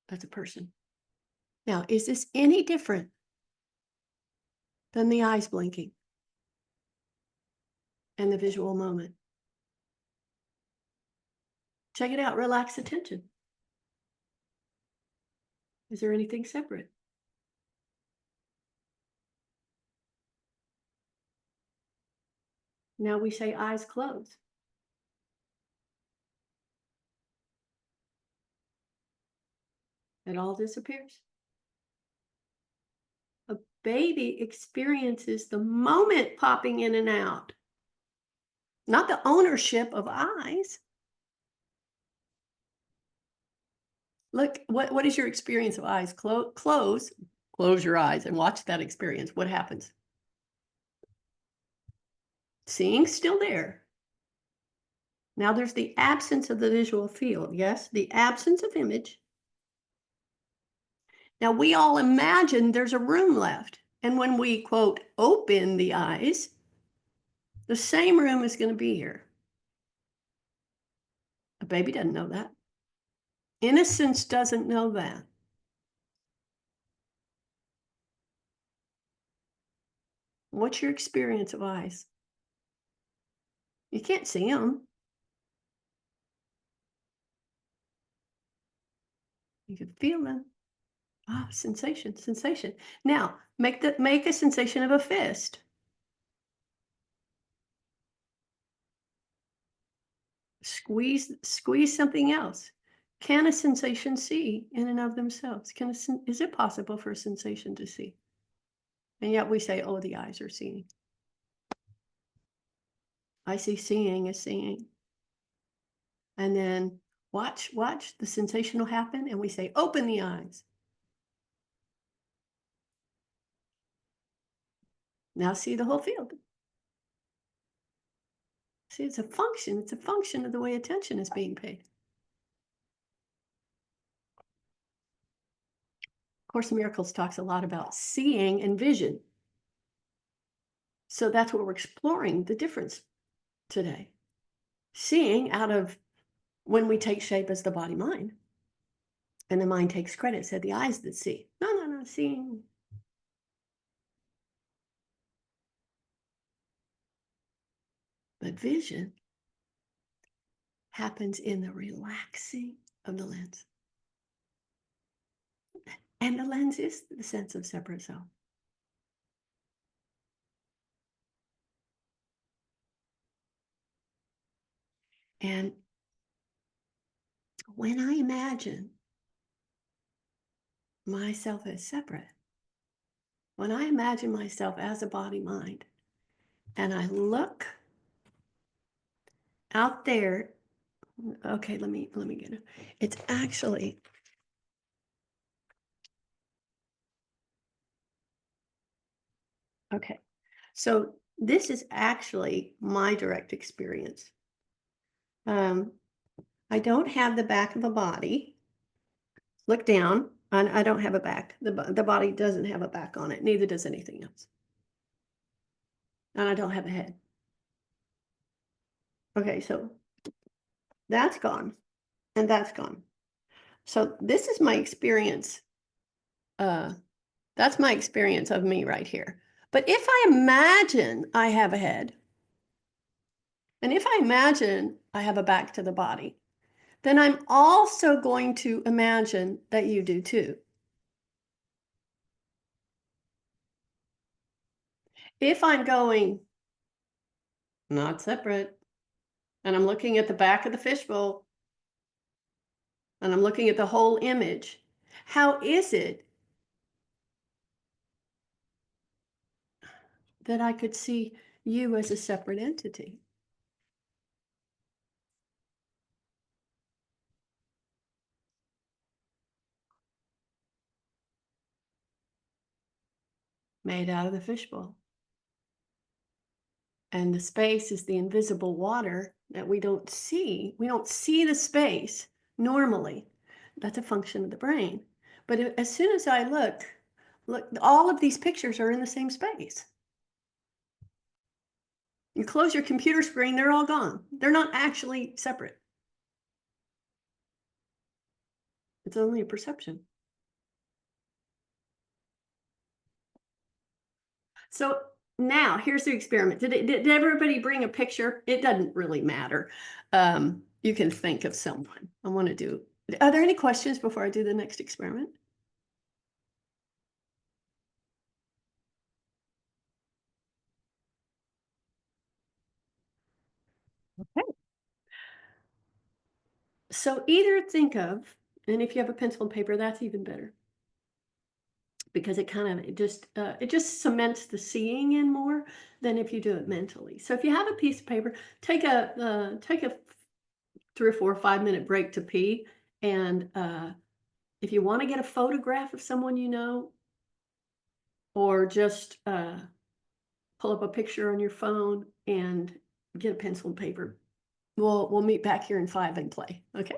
That's a person. Now, is this any different than the eyes blinking and the visual moment? Check it out. Relax attention. Is there anything separate? Now we say eyes closed. It all disappears. A baby experiences the moment popping in and out, not the ownership of eyes. Look, what is your experience of eyes? Close your eyes and watch that experience. What happens? Seeing still there. Now there's the absence of the visual field. Yes, the absence of image. Now we all imagine there's a room left. And when we, quote, open the eyes, the same room is going to be here. A baby doesn't know that. Innocence doesn't know that. What's your experience of eyes? You can't see them. You can feel them. Ah, sensation, sensation. Now, make a sensation of a fist. Squeeze something else. Can a sensation see in and of themselves? Is it possible for a sensation to see? And yet we say, oh, the eyes are seeing. I see seeing is seeing. And then watch, the sensation will happen and we say, open the eyes. Now see the whole field. See, it's a function of the way attention is being paid. Course in Miracles talks a lot about seeing and vision. So that's what we're exploring, the difference today. Seeing out of when we take shape as the body mind. And the mind takes credit, said the eyes that see. No, seeing. But vision happens in the relaxing of the lens. And the lens is the sense of separate self. And when I imagine myself as separate, when I imagine myself as a body mind, and I look out there, okay, let me get it. It's actually, okay. So this is actually my direct experience. Um, I don't have the back of a body. Look down, and I don't have a back. The body doesn't have a back on it. Neither does anything else. And I don't have a head. Okay, so that's gone, and that's gone. So this is my experience. Uh, that's my experience of me right here. But if I imagine I have a head, and if I imagine I have a back to the body, then I'm also going to imagine that you do too. If I'm going not separate, and I'm looking at the back of the fishbowl, and I'm looking at the whole image, how is it that I could see you as a separate entity? Made out of the fishbowl. And the space is the invisible water that we don't see. We don't see the space normally. That's a function of the brain. But as soon as I look, all of these pictures are in the same space. You close your computer screen, they're all gone. They're not actually separate. It's only a perception. So now here's the experiment. Did everybody bring a picture? It doesn't really matter. You can think of someone. I want to do. Are there any questions before I do the next experiment? Okay. So either think of, and if you have a pencil and paper, that's even better, because it just cements the seeing in more than if you do it mentally. So if you have a piece of paper, take a 3 or 4 5 minute break to pee, and if you want to get a photograph of someone you know, or just pull up a picture on your phone and get a pencil and paper. We'll meet back here in 5 and play. Okay.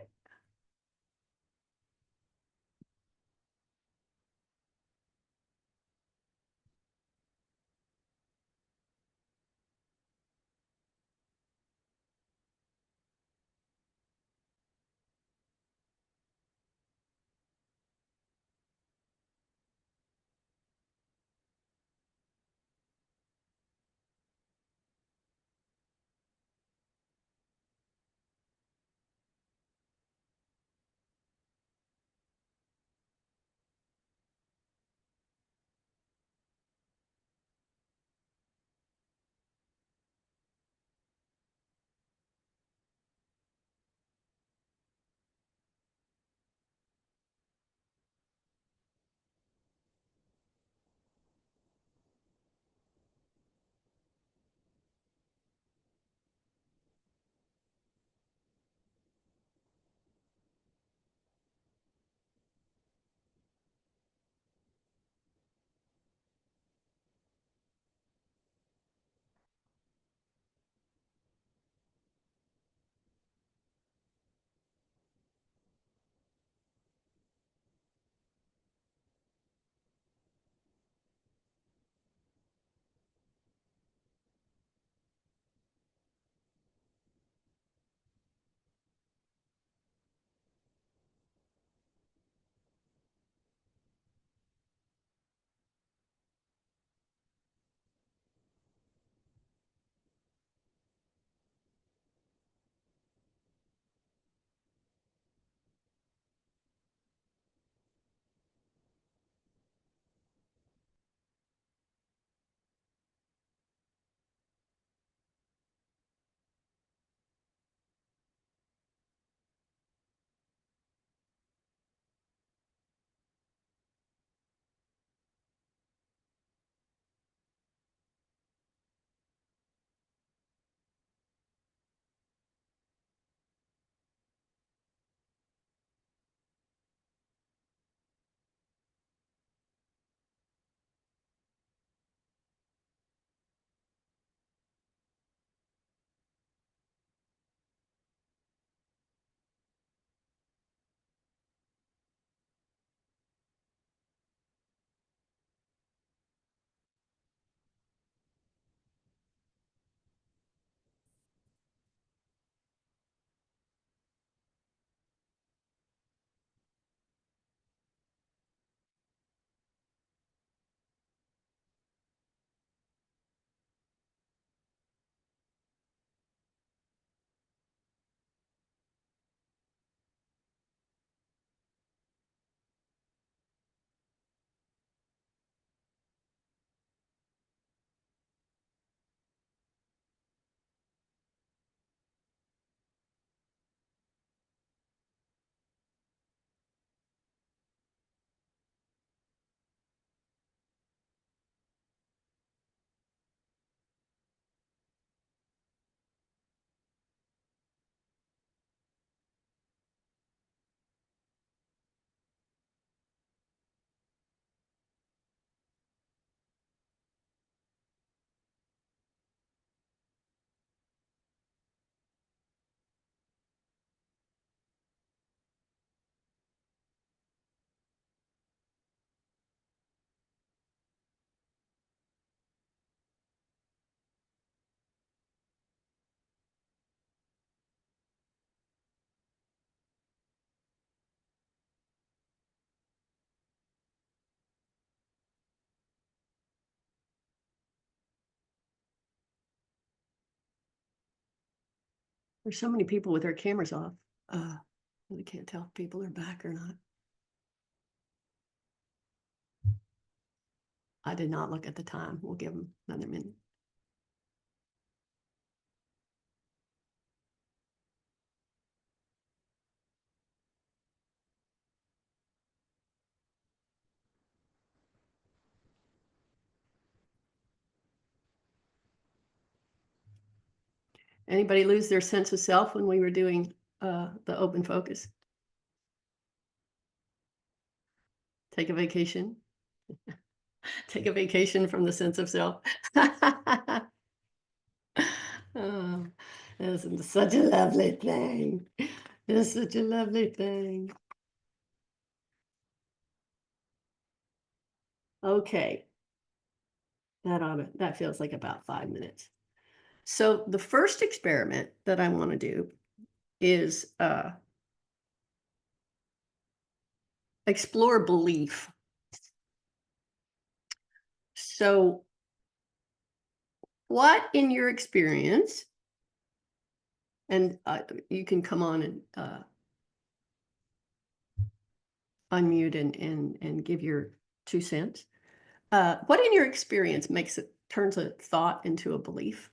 There's so many people with their cameras off. We can't tell if people are back or not. I did not look at the time. We'll give them another minute. Anybody lose their sense of self when we were doing the open focus? Take a vacation. Take a vacation from the sense of self. Oh, this is such a lovely thing. It's such a lovely thing. Okay. That feels like about 5 minutes. So the first experiment that I want to do is explore belief. So what in your experience, and you can come on and unmute and give your 2 cents. What in your experience turns a thought into a belief?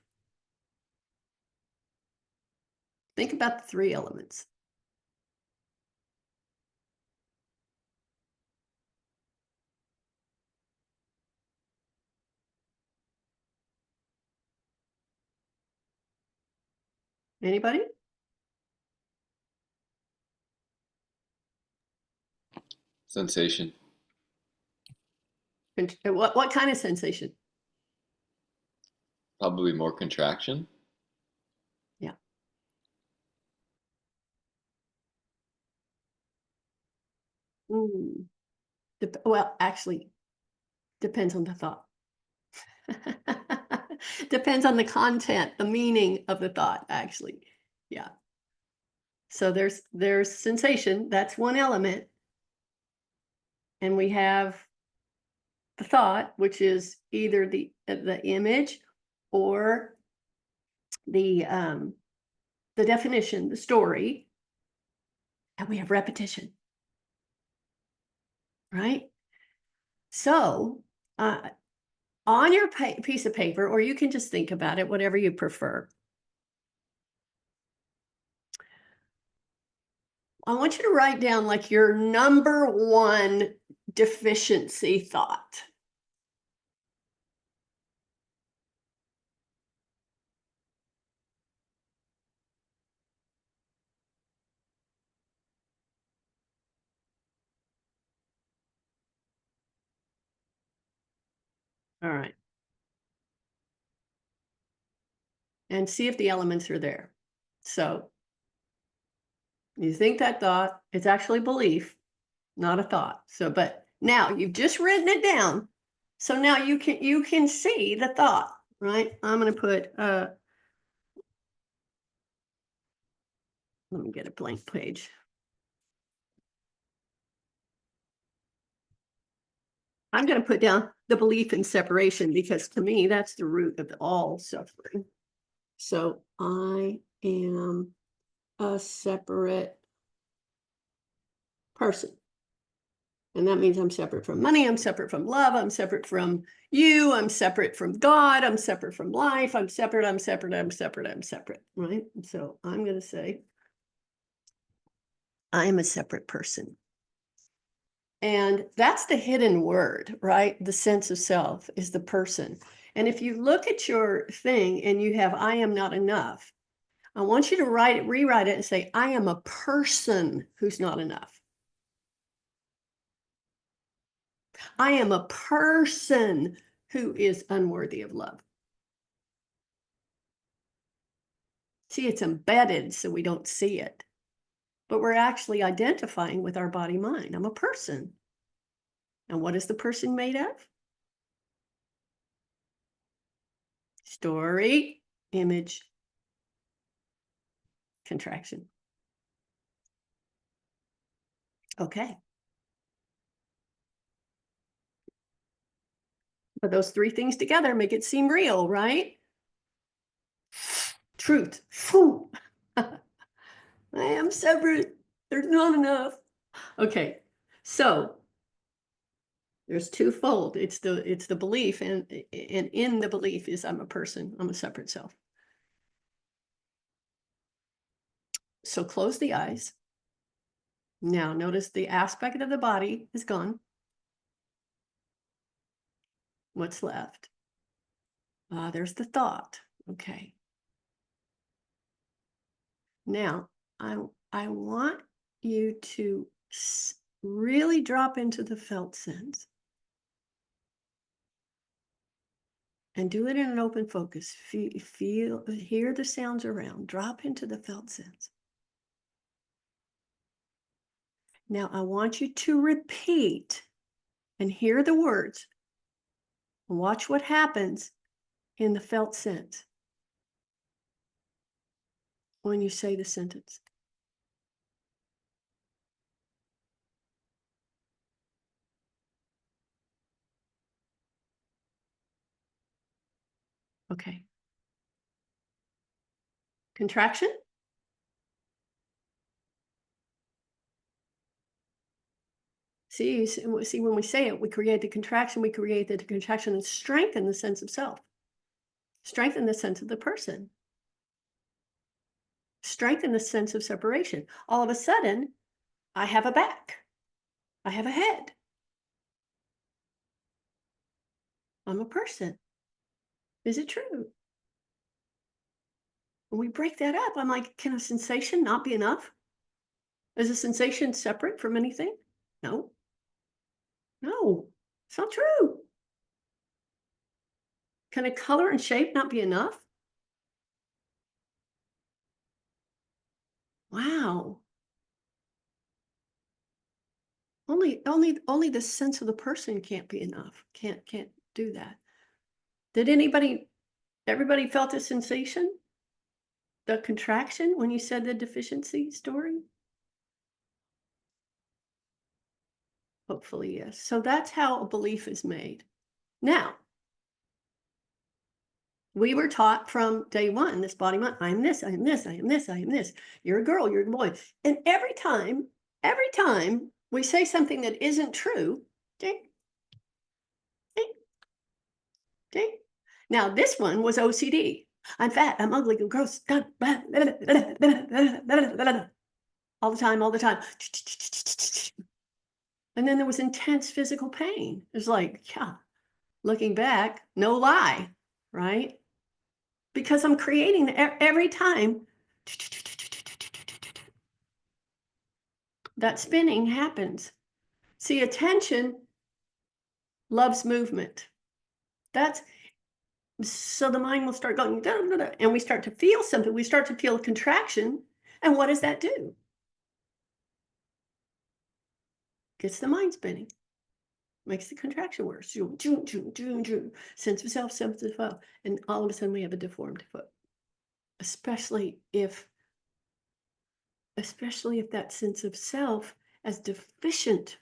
Think about the 3 elements. Anybody? Sensation. What kind of sensation? Probably more contraction. Yeah. Well, actually, depends on the thought. Depends on the content, the meaning of the thought, actually. Yeah. So there's sensation, that's one element. And we have the thought, which is either the image or the definition, the story. And we have repetition. Right? So, on your piece of paper, or you can just think about it, whatever you prefer. I want you to write down like your number 1 deficiency thought. All right. And see if the elements are there. So you think that thought, it's actually belief, not a thought. So, but now you've just written it down. So now you can see the thought, right? I'm going to put, let me get a blank page. I'm going to put down the belief in separation because to me, that's the root of all suffering. So I am a separate person. And that means I'm separate from money. I'm separate from love. I'm separate from you. I'm separate from God. I'm separate from life. I'm separate. I'm separate. I'm separate. I'm separate. Right? And so I'm going to say, I'm a separate person. And that's the hidden word, right? The sense of self is the person. And if you look at your thing and you have, I am not enough, I want you to rewrite it and say, I am a person who's not enough. I am a person who is unworthy of love. See, it's embedded so we don't see it. But we're actually identifying with our body mind. I'm a person. And what is the person made of? Story, image, contraction. Okay. But those 3 things together make it seem real, right? Truth. I am separate. There's not enough. Okay, so there's twofold. It's the belief, and in the belief is I'm a person. I'm a separate self. So close the eyes. Now notice the aspect of the body is gone. What's left? There's the thought. Okay. Now I want you to really drop into the felt sense and do it in an open focus. Hear the sounds around. Drop into the felt sense. Now I want you to repeat and hear the words. Watch what happens in the felt sense when you say the sentence. Okay. Contraction? See, when we say it, we create the contraction, we create the contraction and strengthen the sense of self. Strengthen the sense of the person. Strengthen the sense of separation. All of a sudden, I have a back. I have a head. I'm a person. Is it true? When we break that up, I'm like, can a sensation not be enough? Is a sensation separate from anything? No. No, it's not true. Can a color and shape not be enough? Wow. Only the sense of the person can't be enough. Can't do that. Did everybody felt a sensation? The contraction when you said the deficiency story? Hopefully, yes. So that's how a belief is made. Now, we were taught from day one, this body mind, I am this, I am this, I am this, I am this. You're a girl, you're a boy. And every time we say something that isn't true, ding, ding, ding. Now, this one was OCD. I'm fat, I'm ugly, I'm gross, God, all the time, all the time. And then there was intense physical pain. It was like, yeah, looking back, no lie, right? Because I'm creating every time that spinning happens. See, attention loves movement. That's so the mind will start going, da, da, da, and we start to feel something. We start to feel a contraction. And what does that do? Gets the mind spinning. Makes the contraction worse. Sense of self, sense of self. And all of a sudden we have a deformed foot. Especially if that sense of self as deficient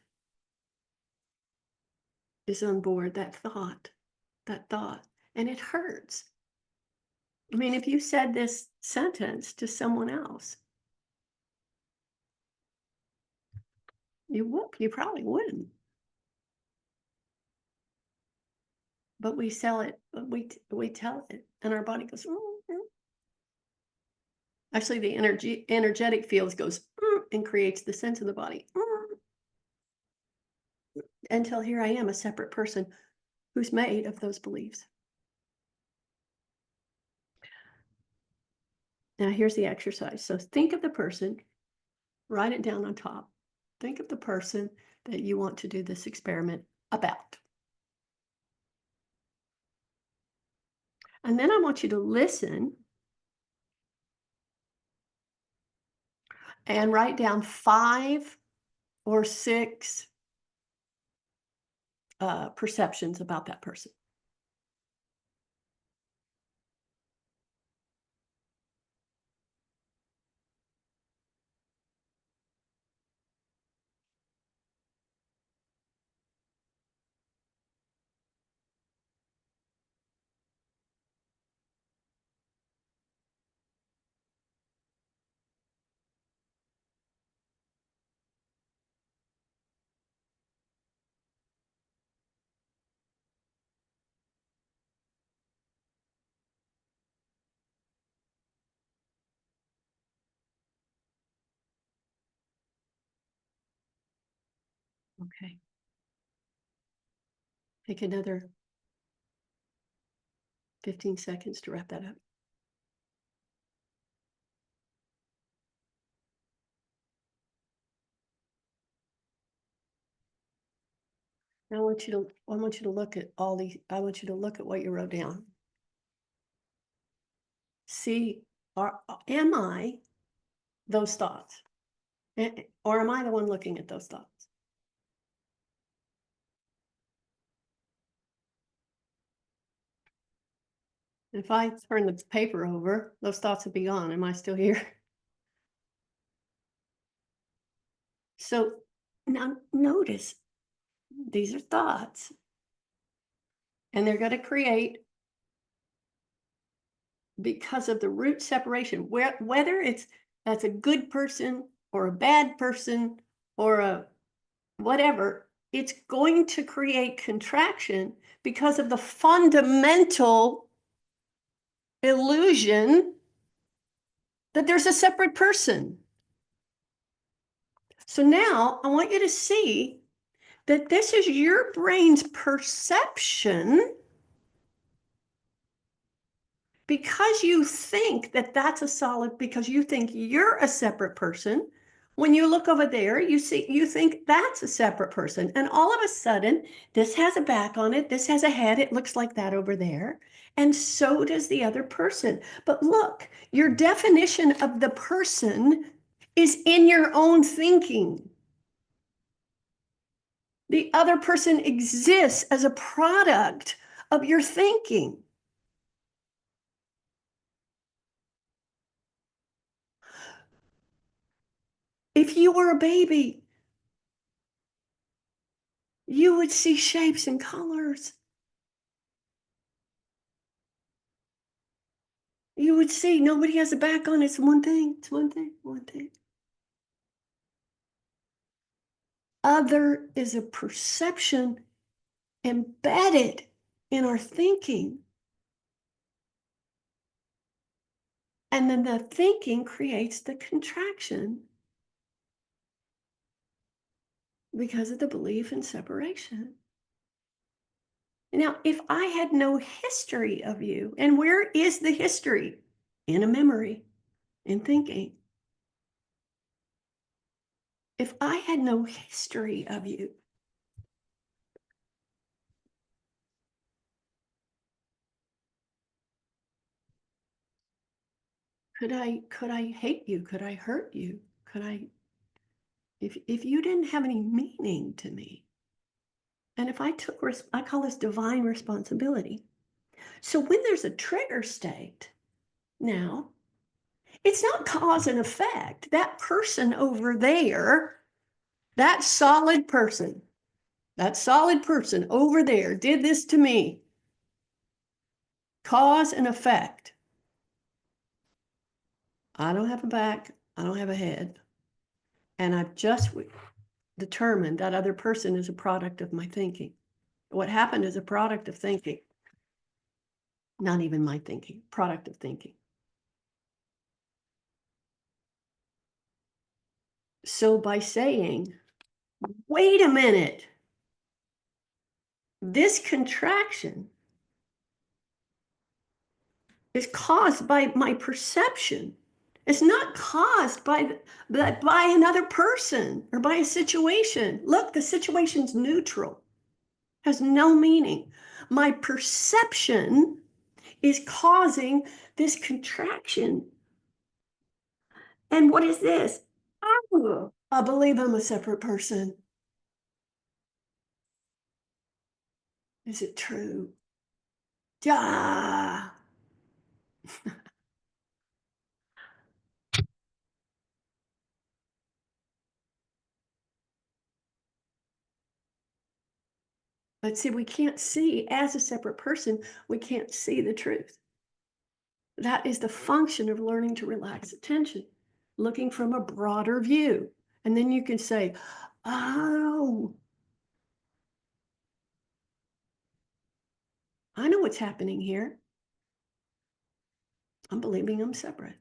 is on board, that thought, and it hurts. I mean, if you said this sentence to someone else, you probably wouldn't. But we sell it, we tell it, and our body goes, Actually, the energetic fields goes and creates the sense of the body. Until here I am, a separate person who's made of those beliefs. Now here's the exercise. So think of the person, write it down on top. Think of the person that you want to do this experiment about. And then I want you to listen and write down 5 or 6 perceptions about that person. Okay. Take another 15 seconds to wrap that up. Now I want you to look at I want you to look at what you wrote down. See, am I those thoughts? Or am I the one looking at those thoughts? If I turn the paper over, those thoughts would be gone. Am I still here? So now notice these are thoughts, and they're going to create, because of the root separation, whether that's a good person or a bad person or a whatever, it's going to create contraction because of the fundamental illusion that there's a separate person. So now I want you to see that this is your brain's perception, because you think that that's a solid, because you think you're a separate person. When you look over there, you think that's a separate person. And all of a sudden, this has a back on it, this has a head, it looks like that over there. And so does the other person. But look, your definition of the person is in your own thinking. The other person exists as a product of your thinking. If you were a baby, you would see shapes and colors. You would see nobody has a back on it. It's one thing, it's one thing, one thing. Other is a perception embedded in our thinking. And then the thinking creates the contraction because of the belief in separation. Now, if I had no history of you, and where is the history? In a memory, in thinking. If I had no history of you, could I hate you? Could I hurt you? Could I, if you didn't have any meaning to me, and if I took, I call this divine responsibility. So when there's a trigger state, now, it's not cause and effect. That person over there, that solid person over there did this to me. Cause and effect. I don't have a back, I don't have a head. And I've just determined that other person is a product of my thinking. What happened is a product of thinking. Not even my thinking, product of thinking. So by saying, wait a minute, this contraction is caused by my perception. It's not caused by another person or by a situation. Look, the situation's neutral, has no meaning. My perception is causing this contraction. And what is this? Oh, I believe I'm a separate person. Is it true? Ah. But see, we can't see, as a separate person, we can't see the truth. That is the function of learning to relax attention, looking from a broader view. And then you can say, oh, I know what's happening here. I'm believing I'm separate.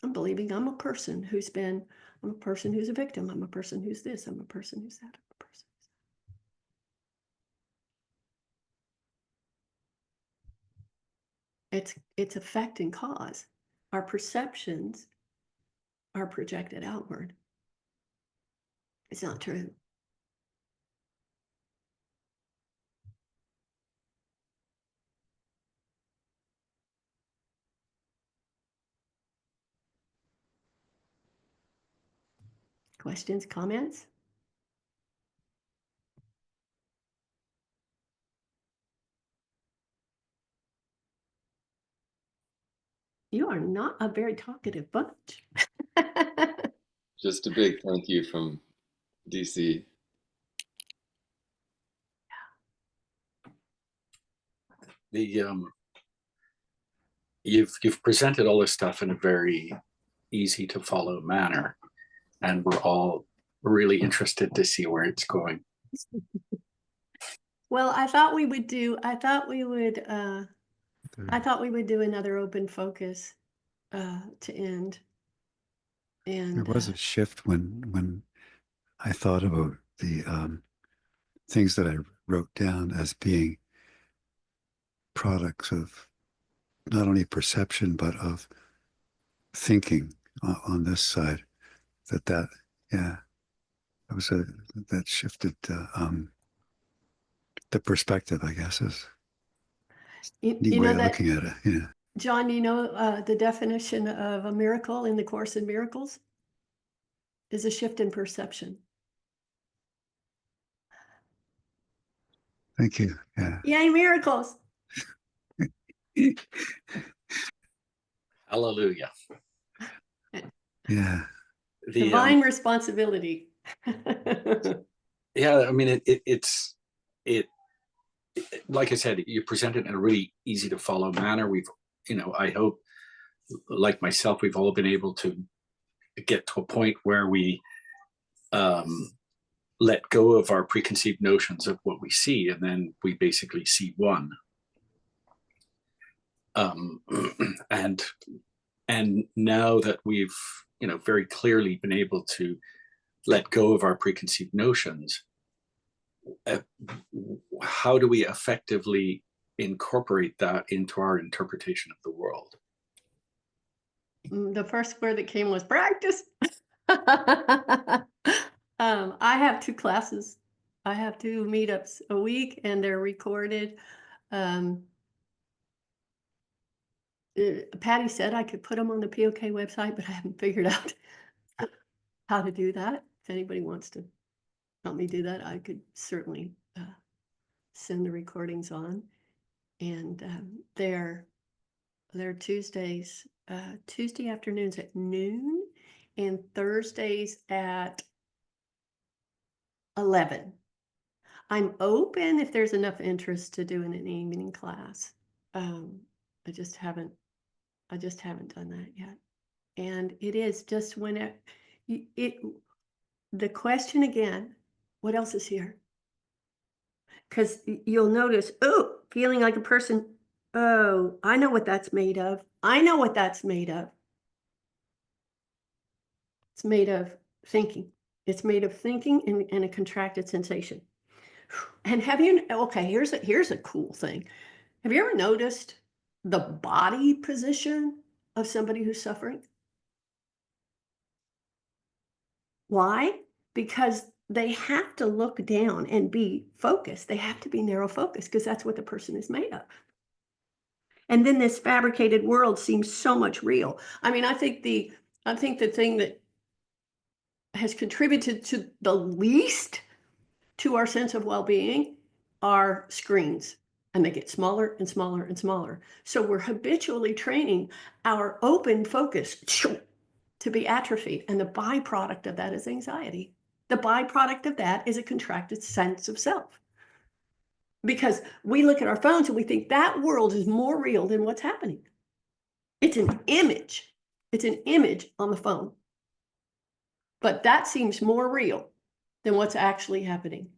I'm believing I'm a person who's been, I'm a person who's a victim. I'm a person who's this. I'm a person who's that. I'm a person who's that. It's effect and cause. Our perceptions are projected outward. It's not true. Questions, comments? You are not a very talkative bunch. Just a big thank you from DC. You've presented all this stuff in a very easy to follow manner, and we're all really interested to see where it's going. Well, I thought we would do another open focus to end. And there was a shift when I thought about the things that I wrote down as being products of not only perception but of thinking on this side. That yeah, that shifted the perspective, I guess, is a neat way of looking at it. Yeah. John, you know the definition of a miracle in the Course in Miracles is a shift in perception. Thank you. Yeah. Yay, miracles! Hallelujah. Yeah. Divine responsibility. Yeah, I mean, it's like I said, you present it in a really easy to follow manner. We've, I hope, like myself, we've all been able to get to a point where we let go of our preconceived notions of what we see, and then we basically see one. And now that we've, very clearly been able to let go of our preconceived notions, how do we effectively incorporate that into our interpretation of the world? The first word that came was practice. I have 2 classes. I have 2 meetups a week, and they're recorded. Patty said I could put them on the POK website, but I haven't figured out how to do that. If anybody wants to help me do that, I could certainly send the recordings on. And they're Tuesdays, Tuesday afternoons at noon, and Thursdays at 11. I'm open if there's enough interest to do an evening class. I just haven't done that yet. And it is just when the question again, what else is here? Because you'll notice, oh, feeling like a person. Oh, I know what that's made of. I know what that's made of. It's made of thinking. It's made of thinking and a contracted sensation. And okay, here's a cool thing. Have you ever noticed the body position of somebody who's suffering? Why? Because they have to look down and be focused. They have to be narrow focused because that's what the person is made of. And then this fabricated world seems so much real. I mean, I think the thing that has contributed to the least to our sense of well-being are screens, and they get smaller and smaller and smaller. So we're habitually training our open focus to be atrophied, and the byproduct of that is anxiety. The byproduct of that is a contracted sense of self. Because we look at our phones and we think that world is more real than what's happening. It's an image. It's an image on the phone. But that seems more real than what's actually happening.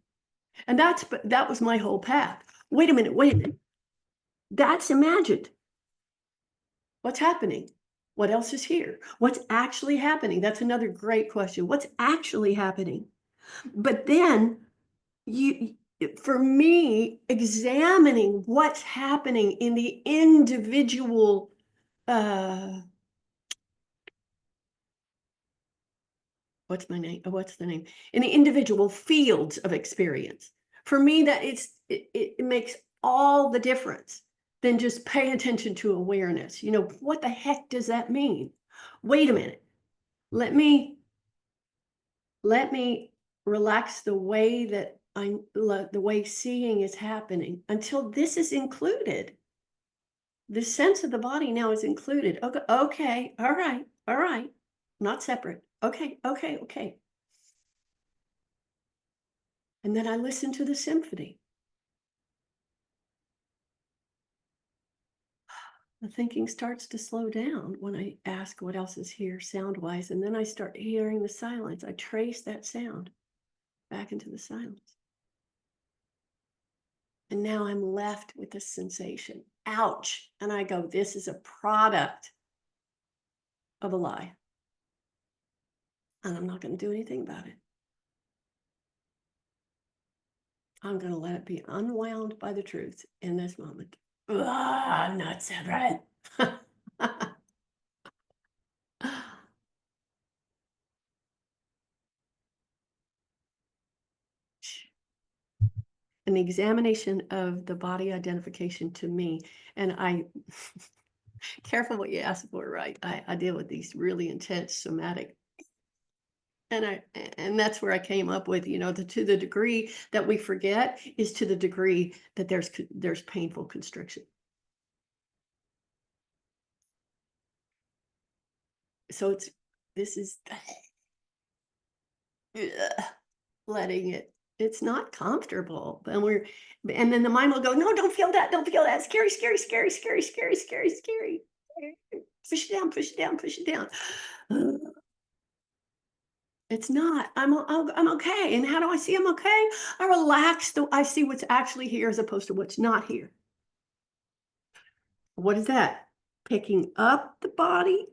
And that was my whole path. Wait a minute. That's imagined. What's happening? What else is here? What's actually happening? That's another great question. What's actually happening? But then for me, examining what's happening in the individual what's the name? In the individual fields of experience. For me, that it makes all the difference than just pay attention to awareness. What the heck does that mean? Wait a minute. Let me relax the way that the way seeing is happening until this is included. The sense of the body now is included. Okay, okay, all right, not separate. Okay, okay, okay. And then I listen to the symphony. The thinking starts to slow down when I ask what else is here sound-wise, and then I start hearing the silence. I trace that sound back into the silence. And now I'm left with this sensation. Ouch. And I go, this is a product of a lie. And I'm not going to do anything about it. I'm going to let it be unwound by the truth in this moment. I'm not separate. An examination of the body identification to me, and I careful what you ask for, right? I deal with these really intense somatic, and that's where I came up with, to the degree that we forget is to the degree that there's painful constriction. So this is letting it. It's not comfortable, and then the mind will go, no, don't feel that, scary, scary, scary, scary, scary, scary, scary. Push it down, push it down, push it down. It's not. I'm okay. And how do I see I'm okay? I relax. I see what's actually here as opposed to what's not here. What is that? Picking up the body.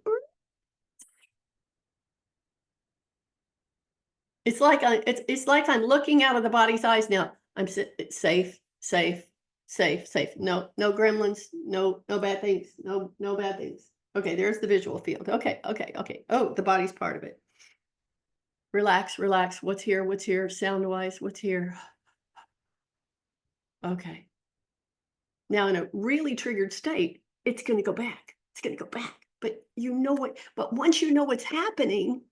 It's like it's like I'm looking out of the body's eyes now. It's safe, safe, safe, safe. No gremlins. No bad things. No bad things. Okay, there's the visual field. Okay. Oh, the body's part of it. Relax, relax. What's here? What's here? Sound-wise, what's here? Okay. Now, in a really triggered state, it's going to go back. It's going to go back. But once you know what's happening,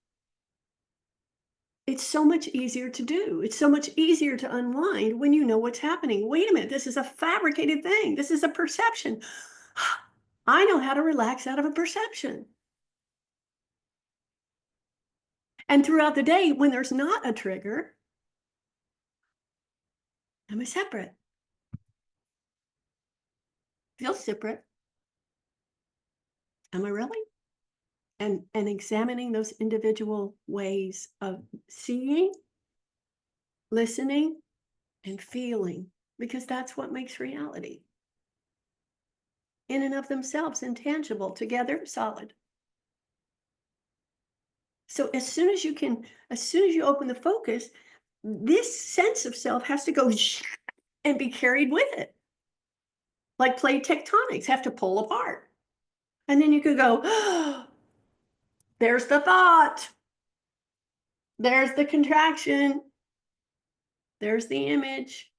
it's so much easier to do. It's so much easier to unwind when you know what's happening. Wait a minute, this is a fabricated thing. This is a perception. I know how to relax out of a perception. And throughout the day, when there's not a trigger, am I separate? Feel separate. Am I really? And examining those individual ways of seeing, listening, and feeling, because that's what makes reality. In and of themselves, intangible, together, solid. So as soon as you open the focus, this sense of self has to go and be carried with it. Like plate tectonics have to pull apart. And then you could go, oh, there's the thought. There's the contraction. There's the image.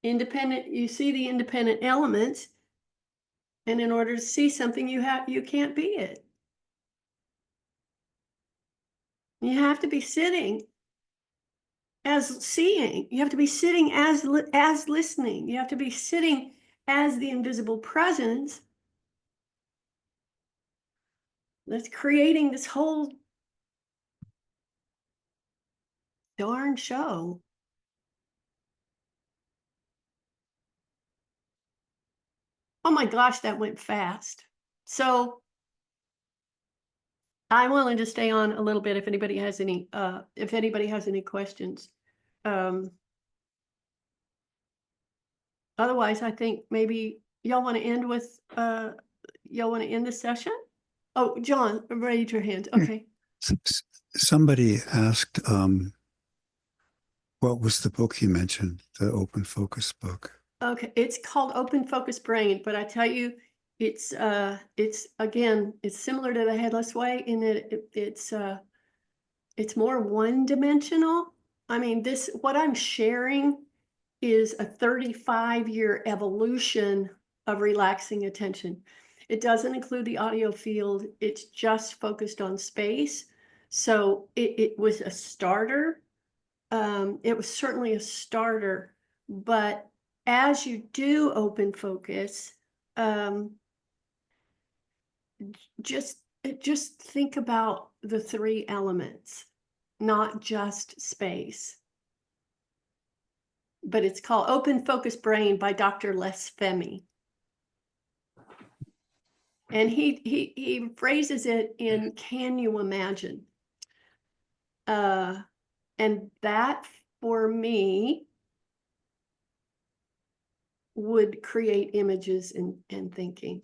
Independent, you see the independent elements. And in order to see something, you can't be it. You have to be sitting as seeing. You have to be sitting as listening. You have to be sitting as the invisible presence that's creating this whole darn show. Oh my gosh, that went fast. So I'm willing to stay on a little bit if anybody has any questions. Otherwise, I think maybe y'all want to end with y'all want to end the session? Oh, John, raise your hand. Okay. Somebody asked, what was the book you mentioned? The open focus book. Okay, it's called Open Focus Brain, but I tell you, it's again, it's similar to the Headless Way in that it's more one-dimensional. I mean, what I'm sharing is a 35-year evolution of relaxing attention. It doesn't include the audio field. It's just focused on space. So it was a starter. It was certainly a starter, but as you do open focus, just think about the three elements, not just space. But it's called Open Focus Brain by Dr. Les Femi. And he phrases it in can you imagine? And that for me would create images and thinking.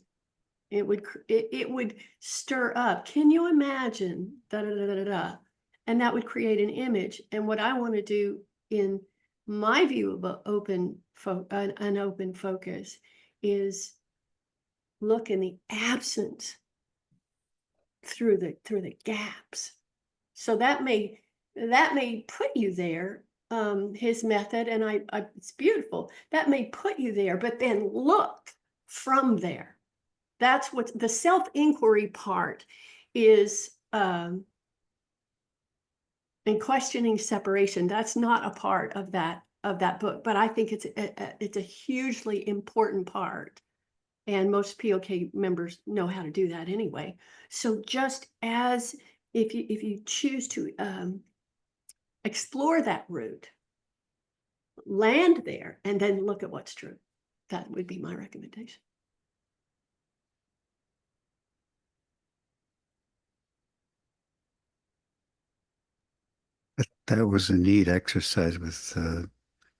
It would stir up. Can you imagine? Da, da, da, da, da. And that would create an image. And what I want to do in my view of an open focus is look in the absence through the gaps. So that may put you there. His method, and I it's beautiful. That may put you there, but then look from there. That's what the self-inquiry part is, and questioning separation. That's not a part of that book, but I think it's a hugely important part. And most POK members know how to do that anyway. So just as if you choose to explore that route, land there, and then look at what's true. That would be my recommendation. That was a neat exercise with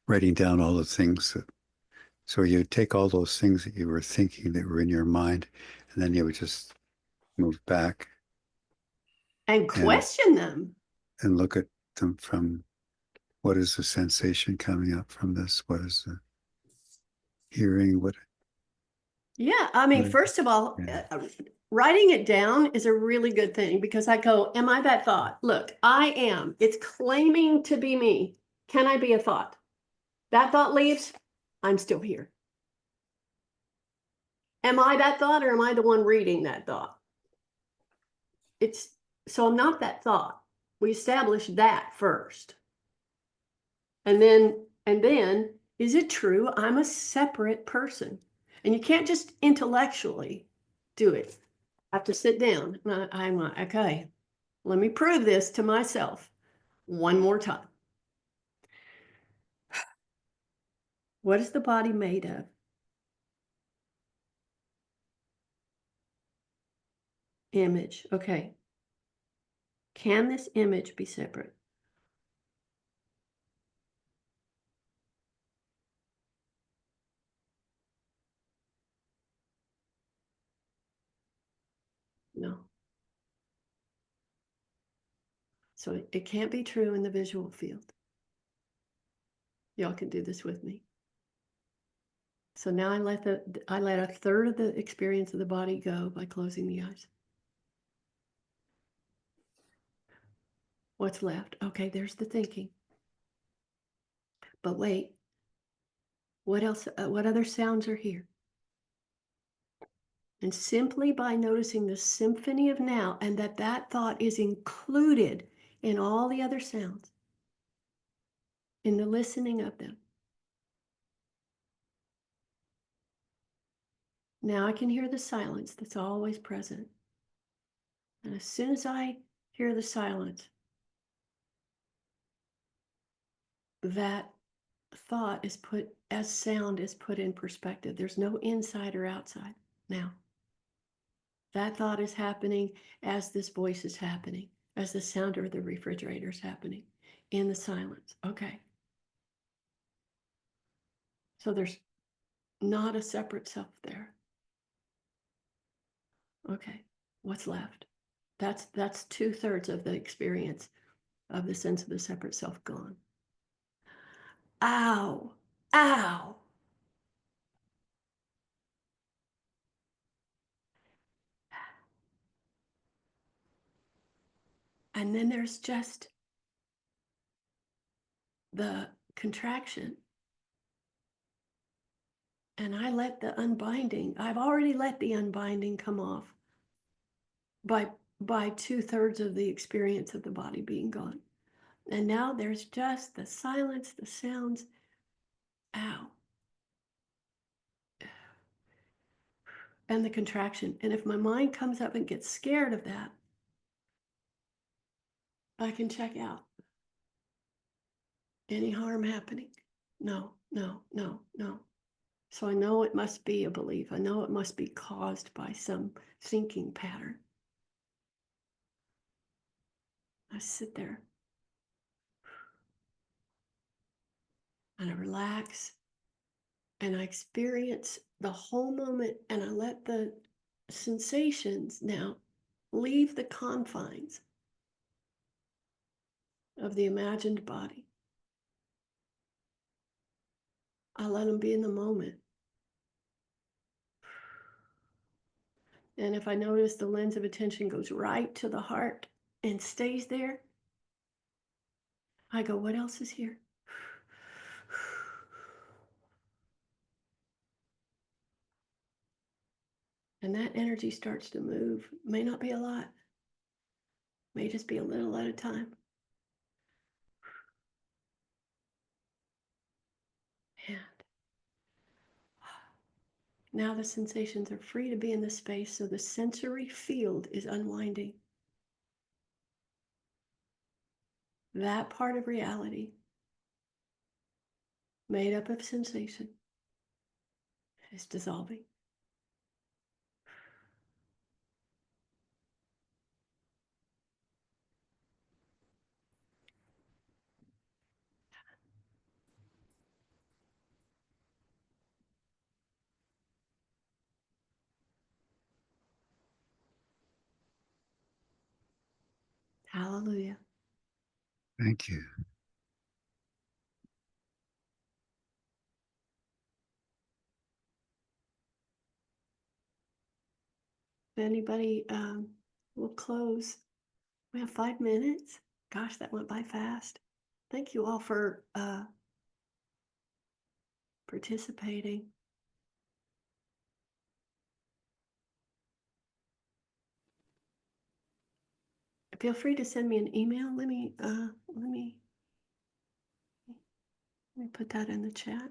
writing down all the things that. So you take all those things that you were thinking that were in your mind, and then you would just move back And question them. And look at them from what is the sensation coming up from this? What is the hearing? What? Yeah, I mean, first of all, writing it down is a really good thing because I go, am I that thought? Look, I am. It's claiming to be me. Can I be a thought? That thought leaves, I'm still here. Am I that thought, or am I the one reading that thought? So I'm not that thought. We establish that first. And then, is it true I'm a separate person? And you can't just intellectually do it. I have to sit down. I'm like, okay, let me prove this to myself one more time. What is the body made of? Image. Okay. Can this image be separate? No. So it can't be true in the visual field. Y'all can do this with me. So now I let a third of the experience of the body go by closing the eyes. What's left? Okay, there's the thinking. But wait, what else? What other sounds are here? And simply by noticing the symphony of now, and that thought is included in all the other sounds, in the listening of them. Now I can hear the silence that's always present. And as soon as I hear the silence, that thought is put, as sound is put in perspective. There's no inside or outside now. That thought is happening as this voice is happening, as the sound of the refrigerator is happening in the silence. Okay. So there's not a separate self there. Okay. What's left? That's 2/3 of the experience of the sense of the separate self gone. Ow, ow. And then there's just the contraction. And I let the unbinding, I've already let the unbinding come off by 2/3 of the experience of the body being gone. And now there's just the silence, the sounds. Ow. And the contraction. And if my mind comes up and gets scared of that, I can check out. Any harm happening? No, no, no, no. So I know it must be a belief. I know it must be caused by some thinking pattern. I sit there and I relax and I experience the whole moment and I let the sensations now leave the confines of the imagined body. I let them be in the moment. And if I notice the lens of attention goes right to the heart and stays there, I go, what else is here? And that energy starts to move. May not be a lot, may just be a little at a time. And now the sensations are free to be in the space, so the sensory field is unwinding. That part of reality, made up of sensation, is dissolving. Hallelujah. Thank you. If anybody will close, we have 5 minutes. Gosh, that went by fast. Thank you all for participating. Feel free to send me an email. Let me put that in the chat.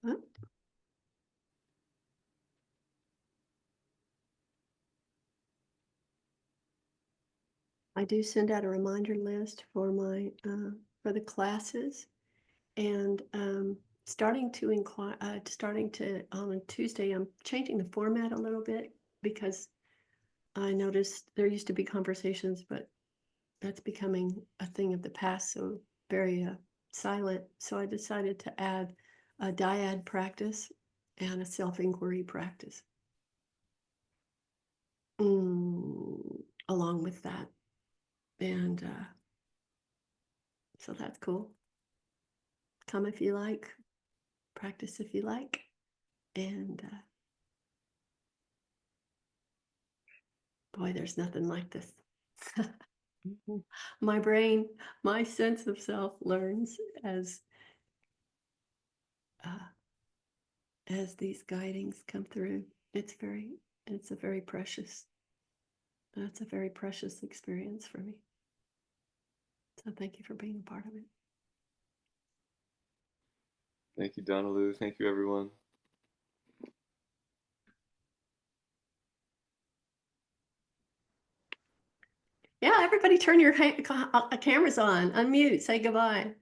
Oh. I do send out a reminder list for my for the classes, and starting to on a Tuesday, I'm changing the format a little bit because I noticed there used to be conversations, but that's becoming a thing of the past, so very silent. So I decided to add a dyad practice and a self-inquiry practice along with that. And so that's cool. Come if you like, practice if you like. And boy, there's nothing like this. My brain, my sense of self learns as these guidings come through. It's a very precious experience for me. So thank you for being a part of it. Thank you, DonnaLou. Thank you, everyone. Yeah, everybody turn your cameras on, unmute, say goodbye.